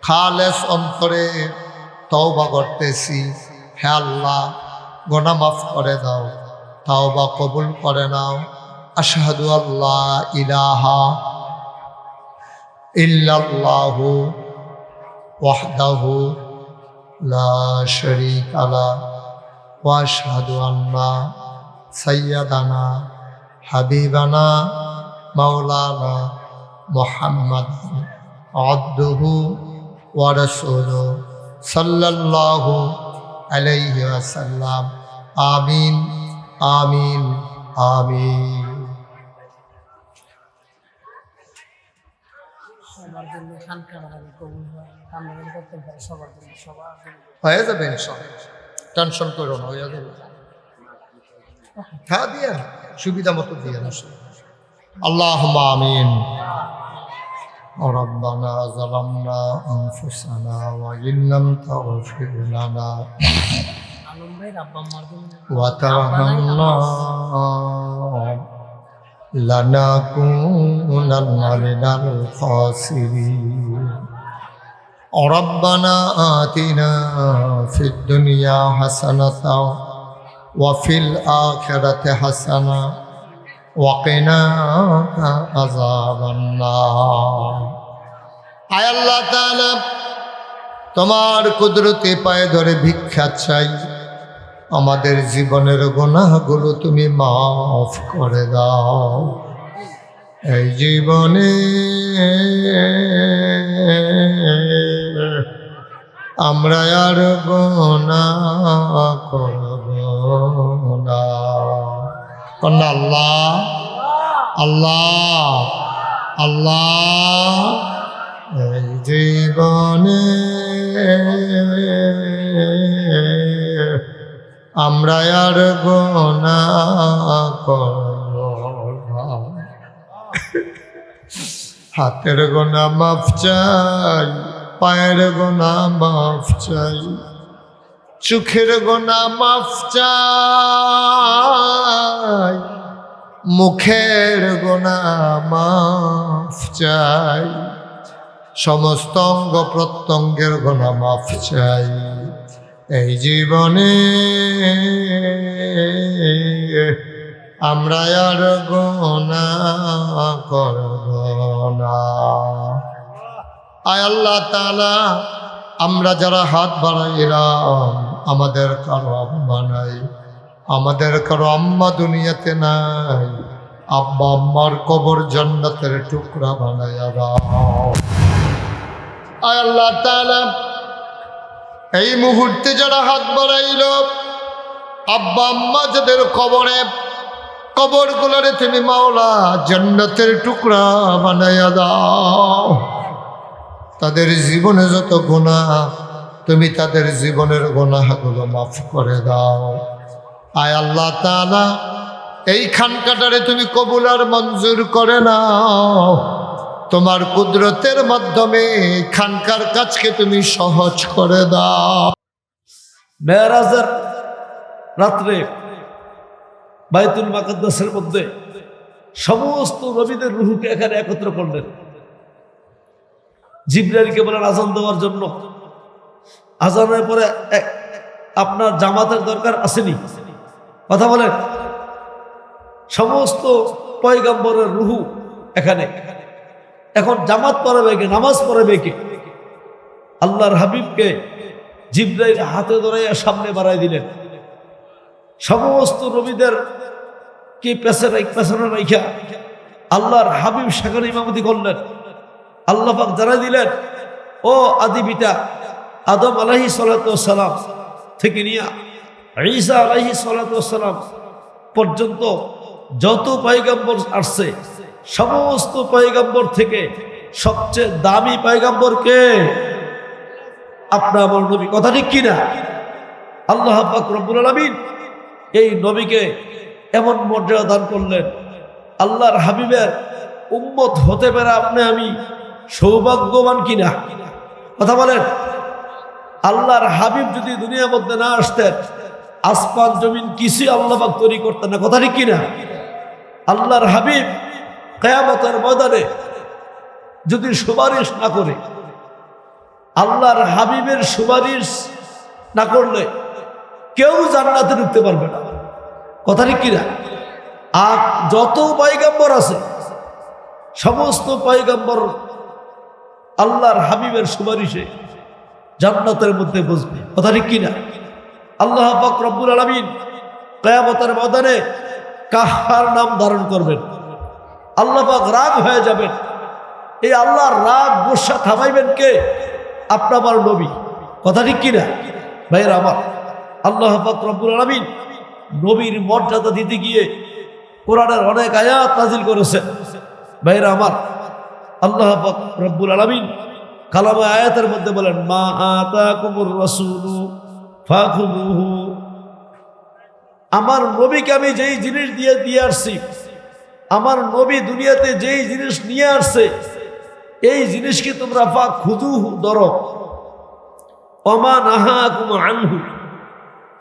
খালেস অন্তরে তওবা করতেছি। হে আল্লাহ, গুনাহ মাফ করে দাও, তওবা কবুল করে নাও। আশহাদু আল্লা ইলাহা ইল্লাল্লাহু ওয়াহদাহু লা শারীকা লাহু ওয়া আশহাদু আন্না সাইয়্যিদানা হাবিবানা মাওলানা মুহাম্মাদান আবদুহু ওয়া রাসূলুহু সাল্লাল্লাহু আলাইহি ওয়াসাল্লাম। আমিন আমিন আমিন। হয়ে যাবে ইনশাআল্লাহ, টেনশন করো না, হয়ে যাবে। হ্যাঁ দিয়ে সুবিধা মতো দিয়ে আল্লাহুম্মা আমিন। ربنا ظلمنا أنفسنا وإن لم تغفر لنا وترحمنا لنكونن من الخاسرين. ربنا آتنا في الدنيا حسنة وفي الآخرة حسنة وقنا عذاب النار. আয় আল্লাহ তাআলা, তোমার কুদরতে পায়ে ধরে ভিক্ষা চাই, আমাদের জীবনের গুনাহগুলো তুমি মাফ করে দাও। এই জীবনে আমরা আর গুনাহ করব না। আল্লাহ আল্লাহ আল্লাহ, এই জীবনে আমরা আর গুনাহ করব না। হাতের গুনাহ মাফ চাই, পায়ের গুনাহ মাফ চাই, চোখের গুনাহ মাফ চাই, মুখের গুনাহ মাফ চাই, সমস্ত অঙ্গ প্রত্যঙ্গের গুনাহ মাফ চাই। এই জীবনে আমরা আর গুনাহ করব না। আয় আল্লাহ তাআলা, আমরা যারা হাত বাড়াইলাম, আমাদের কারো আব্বা নাই, আমাদের কারো আম্মা দুনিয়াতে নাই, আব্বা আম্মার কবর জান্নাতের টুকরা বানাইয়া দাও। আয় আল্লাহ তাআলা, এই মুহূর্তে যারা হাত বাড়াইল, আব্বা আম্মা যাদের কবরে, কবরগুলোরে তুমি মাওলা জান্নাতের টুকরা বানাইয়া দাও। তাদের জীবনে যত গুনাহ, তুমি তাদের জীবনের গুনাহগুলো মাফ করে দাও। আয় আল্লাহ তাআলা, এই খানকাটারে তুমি কবুল আর মঞ্জুর করে নাও। তোমার কুদরতের মাধ্যমে খানকার কাজকে তুমি সহজ করে দাও। মেরাজের রাত্রে বাইতুল মাকদ্দাসের মধ্যে সমস্ত নবীদের রুহুকে এখানে একত্র করলেন। জিবরাইলকে বলেন আজান দেওয়ার জন্য। আজানের পরে আপনার জামাতের দরকার আসেনি, কথা বলেন। সমস্ত পয়গম্বরের রুহু এখানে। এখন জামাত পড়াবে কে, নামাজ পড়াবে কে? আল্লাহর হাবিবকে জিবরাইল হাতে ধরে সামনে বাড়াই দিলেন। সমস্ত নবীদের কি পেছনে রাইখা আল্লাহর হাবিব সেখানে ইমামতি করলেন। আল্লাহ পাক জানাই দিলেন, ও আদি পিতা আদম আলাইহিস সালাতু ওয়াস সালাম থেকে নিয়ে ঈসা আলাইহিস সালাতু ওয়াস সালাম পর্যন্ত যত পয়গম্বর আসছে, সমস্ত পয়গম্বর থেকে সবচেয়ে দামি পয়গম্বর কে? আপনার আমার নবী, কথা ঠিক কিনা? আল্লাহ পাক রব্বুল আলামিন এই নবীকে এমন মর্যাদা দান করলেন। আল্লাহর হাবিবের উম্মত হতে পারে আপনি আমি সৌভাগ্যবান কিনা, কথা বলেন। আল্লাহর হাবিব যদি দুনিয়ার মধ্যে না আসতেন, আসমান জমিন কিছুই আল্লাহ পাক তৈরি করতেন না, কথা ঠিক কিনা? আল্লাহর হাবিব কিয়ামতের ময়দানে যদি সুপারিশ না করে, আল্লাহর হাবিবের সুপারিশ না করলে কেউ জান্নাতে ঢুকতে পারবে না, কথা ঠিক কিনা? আর যত পয়গম্বর আছে সমস্ত পয়গম্বর আল্লাহর হাবিবের সুপারিশে জান্নাতের মধ্যে বসবে, কথা ঠিক কিনা? আল্লাহ পাক রব্বুল আলামিন কিয়ামতের ময়দানে কাহার নাম ধারণ করবেন, আল্লাহ পাক রাগ হয়ে যাবেন। এই আল্লাহর রাগ গোসা থামাইবেন কে? আপনার নবী, কথা ঠিক কিনা? ভাইয়ের আমার, আল্লাহ পাক রব্বুল আলামিন নবীর মর্যাদা দিতে গিয়ে কোরআনের অনেক আয়াত নাজিল করেছেন। ভাইয়েরা আমার, আল্লাহ পাক রব্বুল আলামিন কালামে আয়াতের মধ্যে বলেন, মা আতাকুমুর রাসূলু ফাখুযুহু। আমার নবীকে আমি যেই জিনিস দিয়ে আসছি, আমার নবী দুনিয়াতে যেই জিনিস নিয়ে আসছে, এই জিনিসকে তোমরা ফাখুযুহু ধরো। ওমা নাহাকুম আনহু,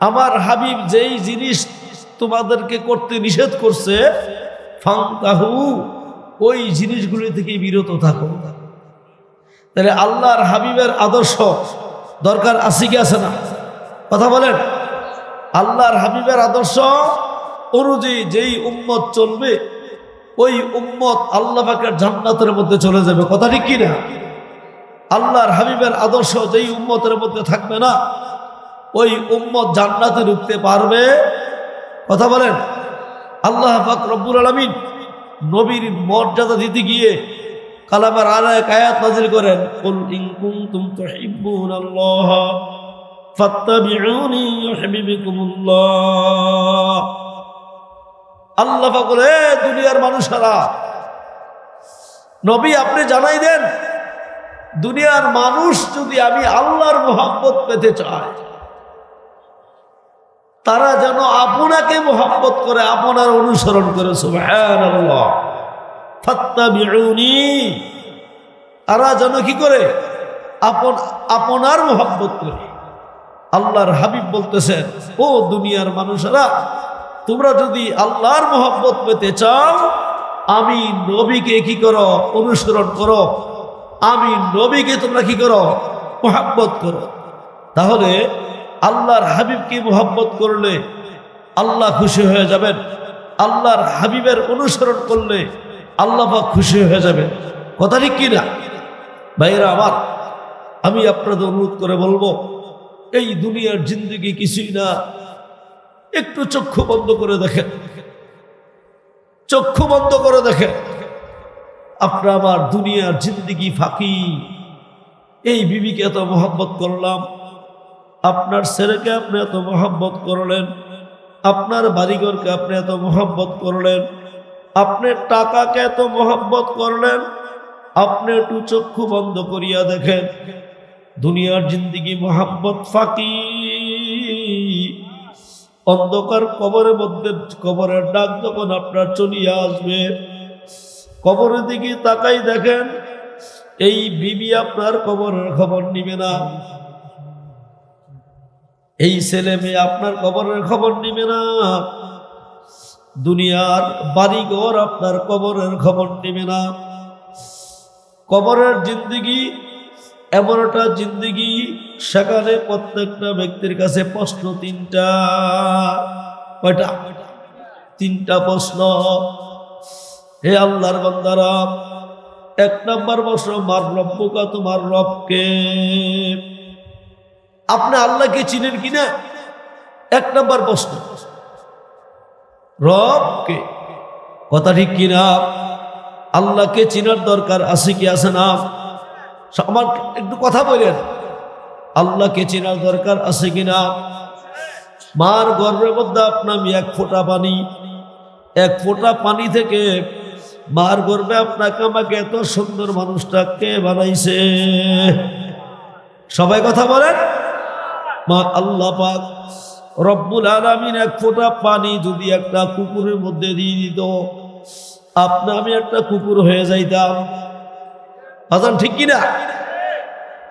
আমার হাবিব যেই জিনিস তোমাদেরকে করতে নিষেধ করছে, ফান্তাহু, ওই জিনিসগুলি থেকে বিরত থাকো। তাহলে আল্লাহর হাবিবের আদর্শ দরকার আছে কি আছে না, কথা বলেন। আল্লাহর হাবিবের আদর্শ অনুযায়ী যেই উম্মত চলবে, ওই উম্মত আল্লাহ পাকের জান্নাতের মধ্যে চলে যাবে, কথা ঠিক কিনা? আল্লাহর হাবিবের আদর্শ যেই উম্মতের মধ্যে থাকবে না, ওই উম্মত জান্নাতে ঢুকতে পারবে, কথা বলেন। আল্লাহ পাক রব্বুল আলামিন নবীর মর্যাদা দিতে গিয়ে কালামের আরেক আয়াত নাজিল করেন, কুল ইন কুনতুম তুহিব্বুনাল্লাহ ফাত্তাবিউনি ইউহিব্বুকুমুল্লাহ। আল্লাহ পাক বলে, দুনিয়ার মানুষেরা, নবী আপনি জানাই দেন, দুনিয়ার মানুষ যদি আমি আল্লাহর মহব্বত পেতে চায়, তারা যেন আপনাকে মহব্বত করে, আপনার অনুসরণ করে। সুবহানাল্লাহ। ফাত্তাবিউনি, তারা যেন কি করে? আপনার মহব্বত করে। আল্লাহর হাবিব বলতেছেন, ও দুনিয়ার মানুষেরা, তোমরা যদি আল্লাহর মহব্বত পেতে চাও, আমি নবীকে কি করো? অনুসরণ করো। আমি নবীকে তোমরা কি করো? মহব্বত করো। তাহলে আল্লাহর হাবিবকে মহব্বত করলে আল্লাহ খুশি হয়ে যাবেন। আল্লাহর হাবিবের অনুসরণ করলে আল্লাহ পাক খুশি হয়ে যাবেন, কথা ঠিক কিনা? ভাইয়েরা আমার, আমি আপনাদের অনুরোধ করে বলবো, এই দুনিয়ার জিন্দগি কিছুই না। একটু চক্ষু বন্ধ করে দেখেন, চক্ষু বন্ধ করে দেখেন, আপনার আমার দুনিয়ার জিন্দগি ফাঁকি। এই বিবিকে এত মহব্বত করলাম, আপনার ছেলেকে আপনি এত মহব্বত করলেন, আপনার বাড়িঘরকে আপনি এত মহব্বত করলেন, আপনার টাকাকে এত মহব্বত করলেন। আপনি একটু চক্ষু বন্ধ করিয়া দেখেন, দুনিয়ার জিন্দিগি মহব্বত ফাঁকি। অন্ধকার কবরের মধ্যে, কবরের ডাক যখন আপনার চলিয়া আসবে, কবরের দিকে তাকাই দেখেন, এই বিবি আপনার কবরের খবর নিবে না, এই ছেলে মেয়ে আপনার কবরের খবর নিবে না। দুনিয়ার বাড়িঘর আপনার কবরের খবর নেবে না। কবরের জিন্দেগি এমন একটা জিন্দেগি, সেখানে প্রত্যেকটা ব্যক্তির কাছে প্রশ্ন তিনটা। কয়টা? তিনটা প্রশ্ন। হে আল্লাহর বান্দারা, এক নাম্বার প্রশ্ন, মার রব্বুকা, তোমার রবকে। আপনি আল্লাহকে চিনেন কিনা? এক নাম্বার প্রশ্ন, রবকে। কথা ঠিক কিনা? আল্লাহকে চিনার দরকার আছে কি আছে না? আমার একটু কথা বলেন, আল্লাহকে চেনার দরকার আছে কিনা? মার গর্ভের মধ্যে আপনার এক ফোঁটা পানি, এক ফোঁটা পানি থেকে মার গর্ভে আপনাকে আমাকে এত সুন্দর মানুষটাকে বানাইছে। সবাই কথা বলেন। মা আল্লাহ পাক রব্বুল আলামিন এক ফোঁটা পানি যদি একটা কুকুরের মধ্যে দিয়ে দিত, আপনি আমি একটা কুকুর হয়ে যাইতাম। আজান ঠিক কিনা?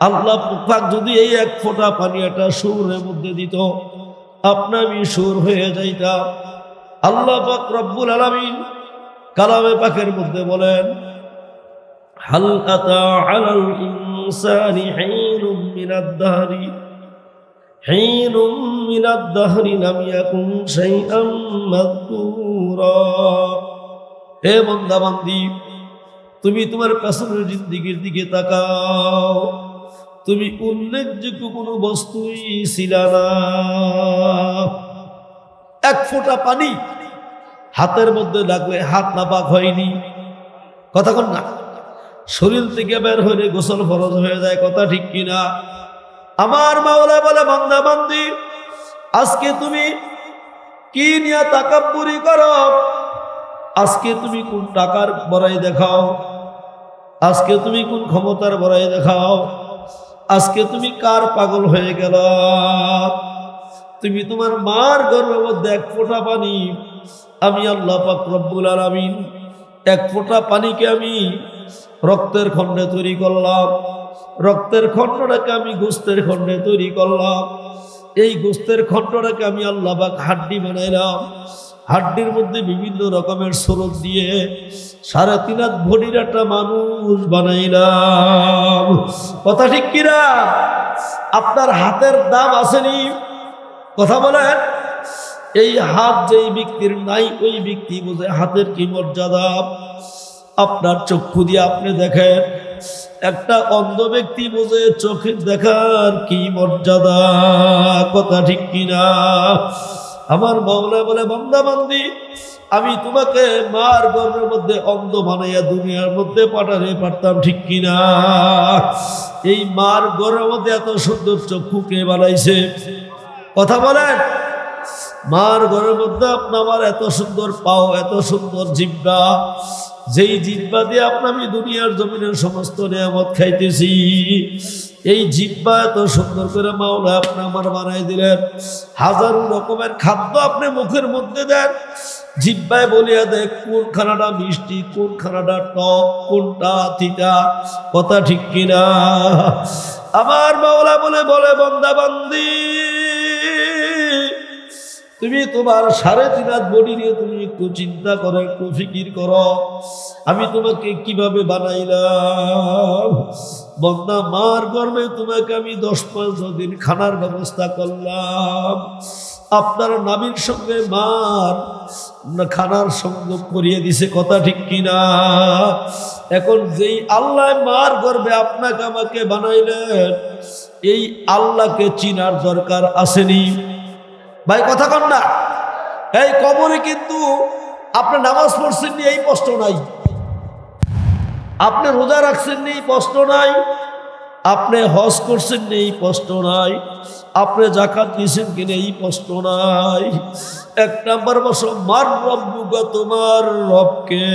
আল্লাহ পাক যদি এই এক ফোঁটা পানি একটা সুরের মধ্যে দিত, আপনি আমি সুর হয়ে যাইতাম। আল্লাহ পাক রব্বুল আলামিন কালামে পাকের মধ্যে বলেন, হাল আতা আলাল ইনসানি হিনুম মিনাদ দাহরি লাম ইয়াকুন শাইআম মাযকুরা। হে বান্দা বান্দি, তুমি তোমার পেছনের জিন্দেগির দিকে তাকাও, তুমি উল্লেখযোগ্য কোনো বস্তুই ছিল না। এক ফোঁটা পানি হাতের মধ্যে লাগলে হাত নাপাক হয়নি। কথা কন না? শরীর থেকে বের হলে গোসল ফরজ হয়ে যায়। কথা ঠিক কিনা? আমার মাওলা বলে, বান্দা বান্দি, আজকে তুমি কি নিয়ে তাকাব্বুরি করো? আজকে তুমি কোন টাকার বড়াই দেখাও? আজকে তুমি কোন ক্ষমতার বড়াই দেখাও? আজকে তুমি কার পাগল হয়ে গেল? তুমি তোমার মার গর্ভের মধ্যে এক ফোঁটা পানি, আমি আল্লাহ পাক রব্বুল আলামিন এক ফোঁটা পানিকে আমি রক্তের খণ্ডে তৈরি করলাম, রক্তের খণ্ডটাকে আমি গোস্তের খণ্ডে তৈরি করলাম, এই গোস্তের খণ্ডটাকে আমি আল্লাহ পাক হাড্ডি বানাইলাম, হাড্ডির মধ্যে বিভিন্ন রকমের স্রোত দিয়ে 3.5 হাত ভরির একটা মানুষ বানাইলাম। কথা ঠিক কিনা? আপনার হাতের দাম আসেনি? কথা বলেন। এই হাত যেই ব্যক্তির নাই, ওই ব্যক্তি বোঝে হাতের কি মর্যাদা। আপনার চক্ষু দিয়ে আপনি দেখেন, একটা অন্ধ ব্যক্তি বোঝে চোখের দেখার কি মর্যাদা। কথা ঠিক কিনা? আমার মাওলা বলে, বান্দা বান্দি, আমি তোমাকে মার গর্ভের মধ্যে অন্ধ বানাইয়া দুনিয়ার মধ্যে পাঠাতে পারতাম, ঠিক কিনা? এই মার গর্ভের মধ্যে এত সুন্দর চক্ষু কে বানাইছে? কথা বলেন। মার গর্ভের মধ্যে আপনার আমার এত সুন্দর পাও, এত সুন্দর জিহ্বা, যেই জিহ্বা দিয়ে আপনার আমি দুনিয়ার জমিনের সমস্ত নিয়ামত খাইতেছি। এই জিহ্বা এত সুন্দর করে মাওলা আপনি আমার বানাই দিলেন। হাজারো রকমের খাদ্য আপনি মুখের মধ্যে দেন, জিহ্বায় বলিয়া দেখ কোন খানাটা মিষ্টি, কোন খানাটা টক, কোনটা তিতা। কথা ঠিক কিনা? আমার মাওলা বলে, বান্দা বান্দি, তুমি তোমার 3.5 হাত বডি নিয়ে তুমি একটু চিন্তা করো, একটু ফিকির করো, আমি তোমাকে কিভাবে বানাইলাম। বন্দা, মার গর্ভে তোমাকে আমি 10-15 দিন খানার ব্যবস্থা করলাম। আপনার নাবির সঙ্গে মার খানার সংযোগ করিয়ে দিছে। কথা ঠিক কিনা? এখন যেই আল্লাহ মার গর্ভে আপনাকে আমাকে বানাইলেন, এই আল্লাহকে চিনার দরকার আসেনি? ভাই কথা কন না? এই কবরে কিন্তু আপনি নামাজ পড়ছেন নি, এই প্রশ্ন নাই। আপনি রোজা রাখছেন নি, এই প্রশ্ন নাই। আপনি হজ করছেন নি, এই প্রশ্ন নাই। আপনি যাকাত দিয়েছেন কিনা, এই প্রশ্ন নাই। 1 নাম্বার প্রশ্ন, মার রব্বুকা, তোমার রবকে।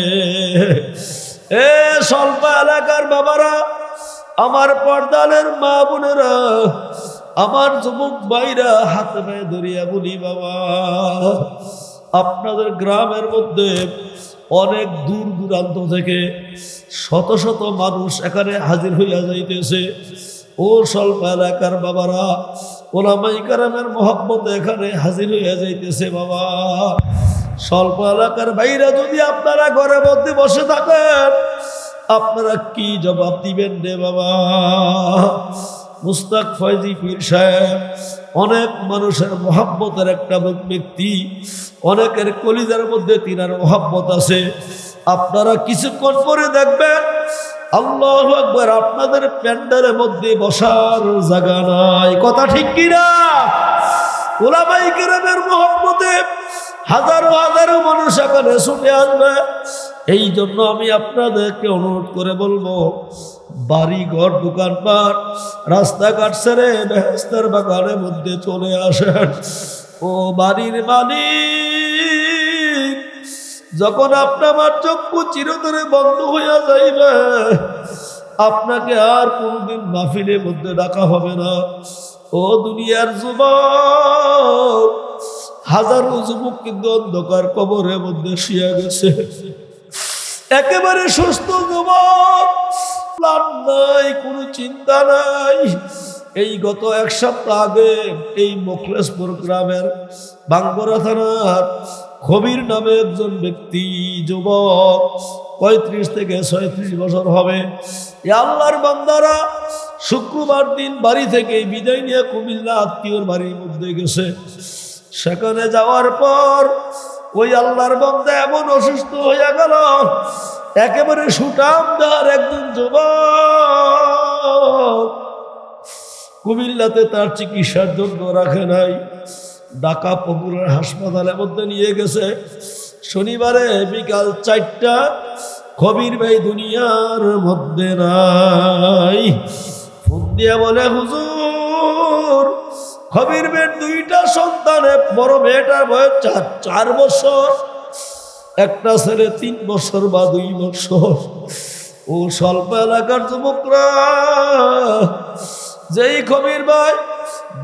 এ স্বল্প এলাকার বাবারা, আমার পর্দালের মা বোনেরা, আমার যুবক ভাইরা, হাত পায়ে ধরিয়া বলি, বাবা, আপনাদের গ্রামের মধ্যে অনেক দূর দূরান্ত থেকে শত শত মানুষ এখানে হাজির হইয়া যাইতেছে। ও স্বল্প এলাকার বাবারা, ওলামায়ে কেরামের মহব্বতে এখানে হাজির হইয়া যাইতেছে। বাবা, স্বল্প এলাকার বাইরে যদি আপনারা ঘরের মধ্যে বসে থাকেন, আপনারা কি জবাব দিবেন রে বাবা? মুস্তাক ফয়জি পীর সাহেব অনেক মানুষের মহাব্বতের একটা ব্যক্তি, অনেকের কলিজার মধ্যে তিনার মহাব্বত আছে। আপনারা কিছুক্ষণ পরে দেখবেন আল্লাহু আকবার, আপনাদের প্যান্ডেলের মধ্যে বসার জায়গা নাই। কথা ঠিক কিনা? ওলামায়ে কেরামের মহব্বতে হাজারো হাজারো মানুষ এখানে ছুটে আসবে। এই জন্য আমি আপনাদেরকে অনুরোধ করে বলবো, বাড়ি ঘর দোকানপাট রাস্তাঘাট ছেড়ে বেহেশতের বাগানের মধ্যে চলে আসেন। ও বাড়ির মালিক, যখন আপনার চক্ষু চিরতরে বন্ধ হইয়া যাইবে, আপনাকে আর কোনদিন মাহফিলের মধ্যে ডাকা হবে না। ও দুনিয়ার যুবক, হাজারো যুবক কিন্তু অন্ধকার কবরের মধ্যে শুয়ে গেছে। একেবারে সুস্থ যুবক, প্ল্যান নাই, কোনো চিন্তা নাই। এই গত এক সপ্তাহ আগে এই মোখলেসপুর গ্রামের বাঙ্গরা থানার খবির নামে একজন ব্যক্তি, যুবক 35 থেকে 36 বছর হবে, এ আল্লাহর বান্দারা শুক্রবার দিন বাড়ি থেকে বিদায় নিয়ে কুমিল্লা আত্মীয়র বাড়ির মধ্যে গেছে। সেখানে যাওয়ার পর ওই আল্লাহর বান্দা এমন অসুস্থ হয়ে গেল, একেবারে সুঠামদার একজন যুবক। কুমিল্লাতে তার চিকিৎসার জন্য রাখে নাই, ঢাকা পপুলার হাসপাতালের মধ্যে নিয়ে গেছে। শনিবারে বিকাল 4টা, খবির ভাই দুনিয়ার মধ্যে নাই। ফোন দিয়ে বলে, হুজুর, খবির ভাইয়ের 2টা সন্তান, বড় মেয়েটার বয়স 4 বছর, একটা ছেলে 3 বছর বা 2 বছর। ও স্বল্প এলাকার যুবকরা, যেই খবির ভাই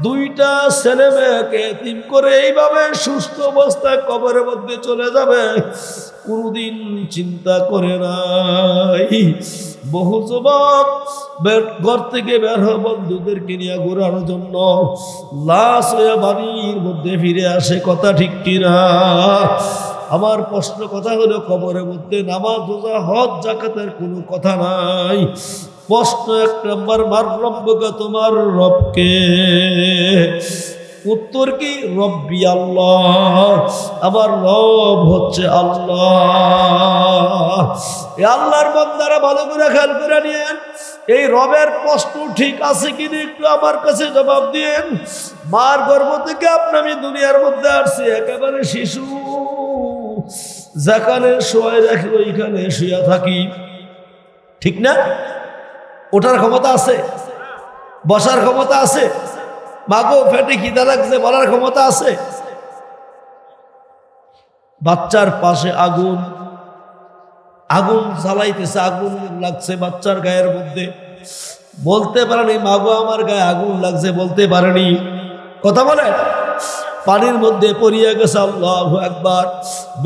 2টা ছেলে মেয়েকে এতিম করে এইভাবে সুস্থ অবস্থায় কবরের মধ্যে চলে যাবে, কোনদিন চিন্তা করে নাই। বহু যুবক ঘর থেকে বের হয়ে বন্ধুদেরকে নিয়ে ঘোরানোর জন্য লাশ হয়ে বাড়ির মধ্যে ফিরে আসে। কথা ঠিক কিনা? আমার প্রশ্ন কথা হলো, কবরের মধ্যে নামাজ, রোজা, হজ, যাকাতের কোনো কথা নাই। প্রশ্ন 1 নম্বর, মার রব্বুকা, তোমার রবকে? উত্তর কি? রব্বি আল্লাহ, আমার রব হচ্ছে আল্লাহ। এই আল্লাহর বান্দারা ভালো করে খেয়াল করে নিয়েন, এই রবের প্রশ্ন ঠিক আছে কিনা একটু আমার কাছে জবাব দিয়েন। মার গর্ভ থেকে আমি দুনিয়ার মধ্যে আসছি একেবারে শিশু, যেখানে শোয় রাখি ওইখানে শুয়ে থাকি, ঠিক না? ওঠার ক্ষমতা আছে, বসার ক্ষমতা আছে, মাগো ফেটে খিদা লাগছে বলার ক্ষমতা আছে। বাচ্চার পাশে আগুন, আগুন জ্বালাইতেছে, আগুন লাগছে বাচ্চার গায়ের মধ্যে, বলতে পারেনি মাগো আমার গায়ে আগুন লাগছে, বলতে পারেনি। কথা বলে পানির মধ্যে পড়িয়া গেছে। আল্লাহু আকবার।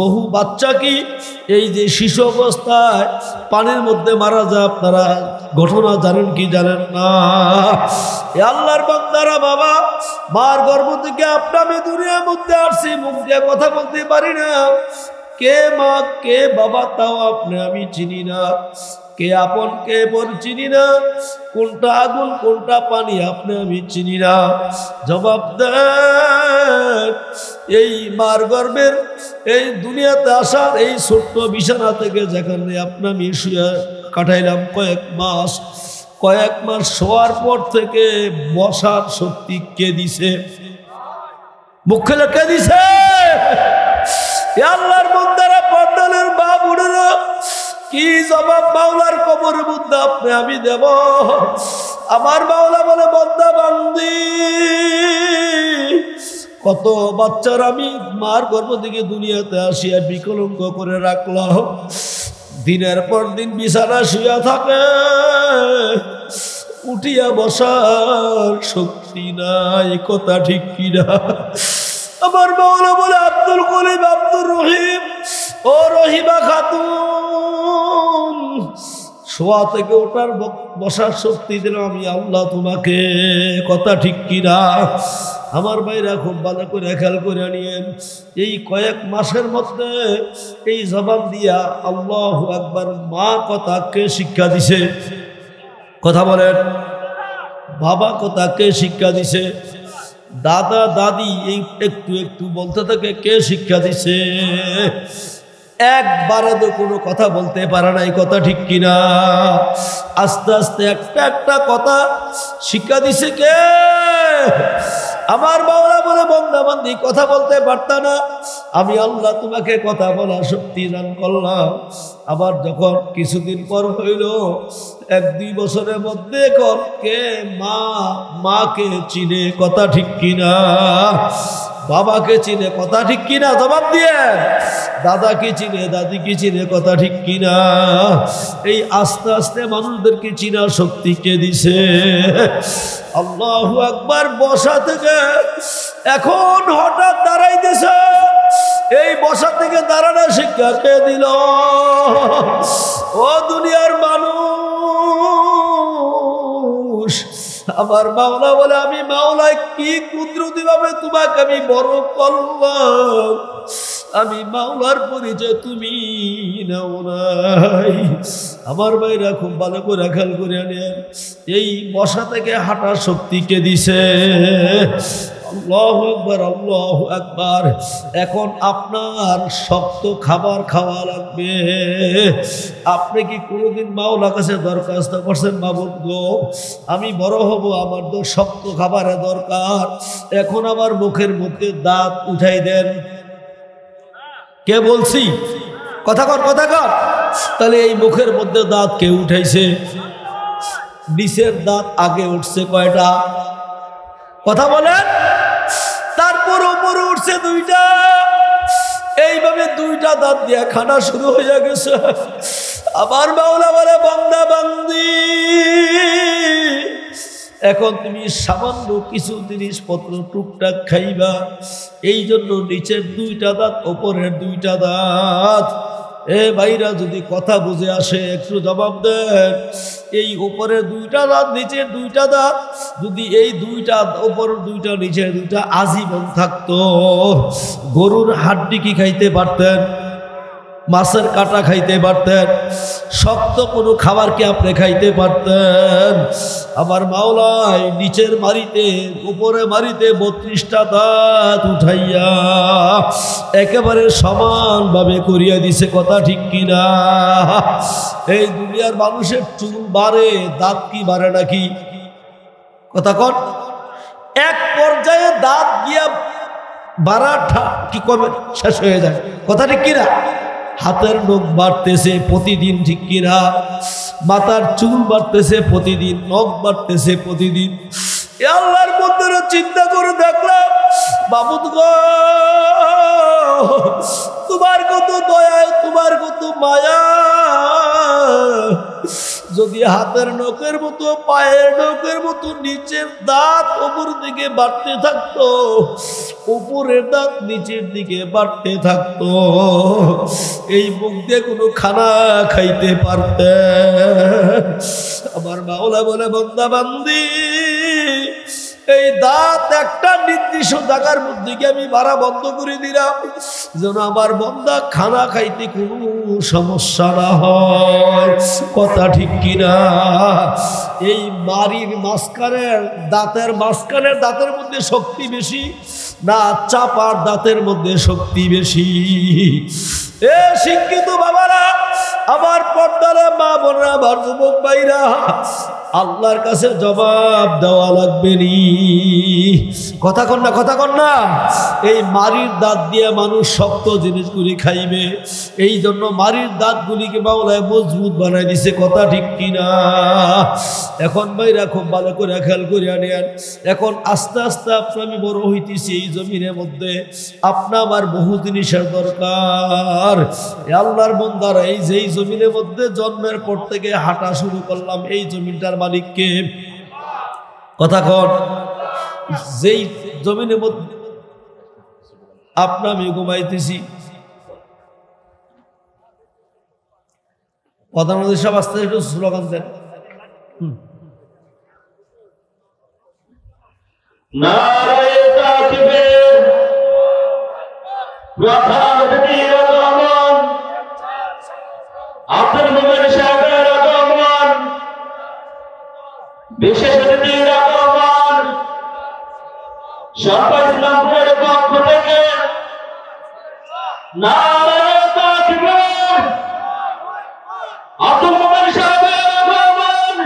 বহু বাচ্চা কি এই যে শিশু অবস্থায় পানির মধ্যে মারা যায়, আপনারা ঘটনা জানেন কি জানেন না? আল্লাহর বান্দারা, বাবা মার গর্ভ থেকে আমি দুনিয়ার মধ্যে আসছি, মুখ দিয়ে কথা বলতে পারি না। কে মা কে বাবা তাও আমি চিনি না, কে আপন কে পর চিনি না, কোনটা আগুন কোনটা পানি আমি চিনি না। জবাব দেন, এই মার গর্ভের এই দুনিয়াতে আসার এই ছোট্ট বিছানা থেকে যেখানে আমি শুয়ে কাটাইলাম কয়েক মাস শোয়ার পর থেকে বসার শক্তি কে দিছে? মুখ খেলে কে দিছে? আল্লাহর বান্দারা, পর্দালের বাপ উঠে না, কি জবাব মাওলার কবরের মধ্যে আমি দেব? আমার মাওলা বলে, বান্দা বান্দি, কত বাচ্চার আমি মার গর্ভ থেকে দুনিয়াতে আসিয়া বিকলঙ্গ করে রাখলাম, দিনের পর দিন বিছানা শুয়ে থাকে, উঠিয়া বসার শক্তি নাই। কথা ঠিক কিনা? আমার মাওলা বলে, আব্দুল করিম, আব্দুর রহিম, ও রহিমা খাতুন, শোয়া থেকে ওঠার বসার শক্তি দিলাম আমি আল্লাহ তোমাকে। কথা ঠিক কিনা? আমার ভাইরা খুব ভালো করে খেয়াল করে নিয়েন, এই কয়েক মাসের মধ্যে এই জবান দিয়া আল্লাহু আকবার মা কথা কে শিক্ষা দিছে? কথা বলেন, বাবা কথা কে শিক্ষা দিছে? দাদা দাদি এই একটু একটু বলতে থাকে কে শিক্ষা দিছে? একবারও তো কোনো কথা বলতে পারে না, এই কথা ঠিক কিনা? আস্তে আস্তে একটা একটা কথা শিক্ষা দিছে কে? আমার মাওলা বলে, বান্দা বান্দি কথা বলতে পারত না, আমি আল্লাহ তোমাকে কথা বলা শক্তি দান করলাম। আবার যখন কিছুদিন পর হইল, 1-2 বছরের মধ্যে এখন কে মাকে চিনে? কথা ঠিক কিনা? বাবাকে চিনে? কথা ঠিক কিনা? জবাব দিয়ে। দাদাকে চিনে, দাদিকে চিনে? কথা ঠিক কিনা? এই আস্তে আস্তে মানুষদেরকে চিনার শক্তি কে দিছে? আল্লাহু আকবার। বসা থেকে এখন হঠাৎ দাঁড়াইতেছে, এই বসা থেকে দাঁড়ানো শিক্ষা কে দিল? ও দুনিয়ার মানুষ, আমার মাওলা বলে, আমি মাওলায় কি কুদরতি ভাবে তোমাকে আমি বড় করলাম, আমি মাওলার পরিচয় তুমি নাও নাই। আমার ভাইরা খুব ভালো করে খেয়াল করে নেন, এই বসা থেকে হাঁটার শক্তি কে দিছে? আল্লাহু আকবার, আল্লাহু আকবার। এখন আপনার শক্ত খাবার খাওয়া লাগবে। আপনি কি কোনোদিন মাওলার কাছে দরখাস্ত করছেন, মাবুদ গো আমি বড় হব, আমার তো শক্ত খাবারের দরকার, এখন আমার মুখের মধ্যে দাঁত উঠাই দেন? কে বলছি? কথা কর, কথা কর। তাহলে এই মুখের মধ্যে দাঁত কে উঠাইছে? নিচের দাঁত আগে উঠছে কয়টা? কথা বলেন। তারপর উপরে উঠছে 2টা। এইভাবে 2টা দাঁত দিয়ে খানা শুরু হয়ে গেছে। আবার মাওলা বলে, বান্দা বান্দি এখন তুমি সামান্য কিছু জিনিসপত্র টুকটাক খাইবা, এই জন্য নিচের 2টা দাঁত, ওপরের 2টা দাঁত। এ ভাইরা যদি কথা বুঝে আসে একটু জবাব দেন। এই উপরের 2টা দাঁত, নিচের 2টা দাঁত, যদি এই 2টা উপরের 2টা নিচের 2টা আজীবন থাকতো, গরুর হাড্ডি কি খাইতে পারতেন? মাছের কাটা খাইতে পারতেন? শক্ত কোনো খাবার কি আপনি খাইতে পারতেন? আমার মাওলায় নিচের মারিতে উপরে মারিতে 32টা দাঁত উঠাইয়া একেবারে সমানভাবে করিয়া দিছে। কথা ঠিক কিনা? এই দুনিয়ার মানুষের চুল বাড়ে, দাঁত কি বাড়ে নাকি? কথা কন। এক পর্যায়ে দাঁত গিয়া বাড়া কি কমে শেষ হয়ে যায়। কথা ঠিক কিনা? হাতের নখ বাড়তেছে প্রতিদিন, ঠিক কিনা? মাথার চুল বাড়তেছে প্রতিদিন, নখ বাড়তেছে প্রতিদিন। আল্লাহর মধ্যে চিন্তা করে দেখলাম, বাবুদ গো তোমার কত দয়া, তোমার কত মায়া। যদি হাতের নখের মতো, পায়ের নখের মতো নিচের দাঁত উপর দিকে বাড়তে থাকতো, উপরের দাঁত নিচের দিকে বাড়তে থাকতো, এই মুখ দিয়ে কোনো খানা খাইতে পারতে। আমার মাওলা বলে, বান্দা বান্দি এই দাঁত একটা নির্দিষ্ট জায়গার মধ্যে গিয়ে আমি বাড়া বন্ধ করে দিলাম, যেন আমার বান্দা খানা খাইতে কোনো সমস্যা না হয়। কথা ঠিক কিনা? এই মারির মাঝখানের দাঁতের মধ্যে শক্তি বেশি না চাপার দাঁতের মধ্যে শক্তি বেশি? এ শিক্ষিত বাবারা, আমার পর্দারা মা বোনরা, আমার যুবক ভাইরা, আল্লাহর কাছে জবাব দেওয়া লাগবে নি। কথা কন না, কথা কন না। এই মারির দাঁত দিয়ে মানুষ শক্ত জিনিসগুলি খাইবে, এই জন্য মারির দাঁতগুলিকে মাওলায় মজবুত বানাই দিছে। কথা ঠিক কিনা? এখন ভাইরা খুব ভালো করে খেয়াল করে আনেন, এখন আস্তে আস্তে আমি বড় হইতেছি এই জমিনের মধ্যে, আপনা আমার বহু জিনিসের দরকার। আল্লাহর বান্দারা, এই যেই জমিনের মধ্যে জন্মের পর থেকে হাঁটা শুরু করলাম, এই জমিনটার মালিককে? কথা কন। যেই জমিনের মধ্যে আপনা আমি ঘুমাইতেছি, প্রধানমন্ত্রী সব আস্তে একটু স্লোগান দেন। নারায়ে প্রধান অতিথির আগমন, আব্দুল মোমেন সাহেবের আগমন, বিশেষ অতিথির আগমন, সরকার ইসলামের পক্ষ থেকে নারায়ে তাকবীর, আব্দুল মোমেন সাহেবের আগমন,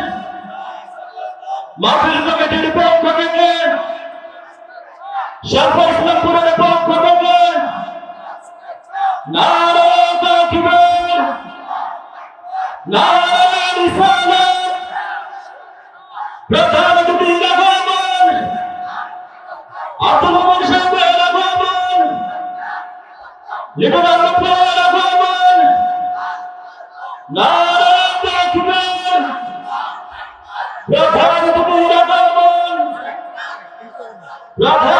মাহফিল কমিটির পক্ষ থেকে, সরকার ইসলামের পক্ষ থেকে নারায়ে তাকবীর, নারায়ে রিসালাত, প্রধান অতিথির আগমন, আব্দুল মোমেন সাহেবের আগমন, লিটন আহমেদের আগমন, নারায়ে তাকবীর, প্রধান অতিথির আগমন, প্রধান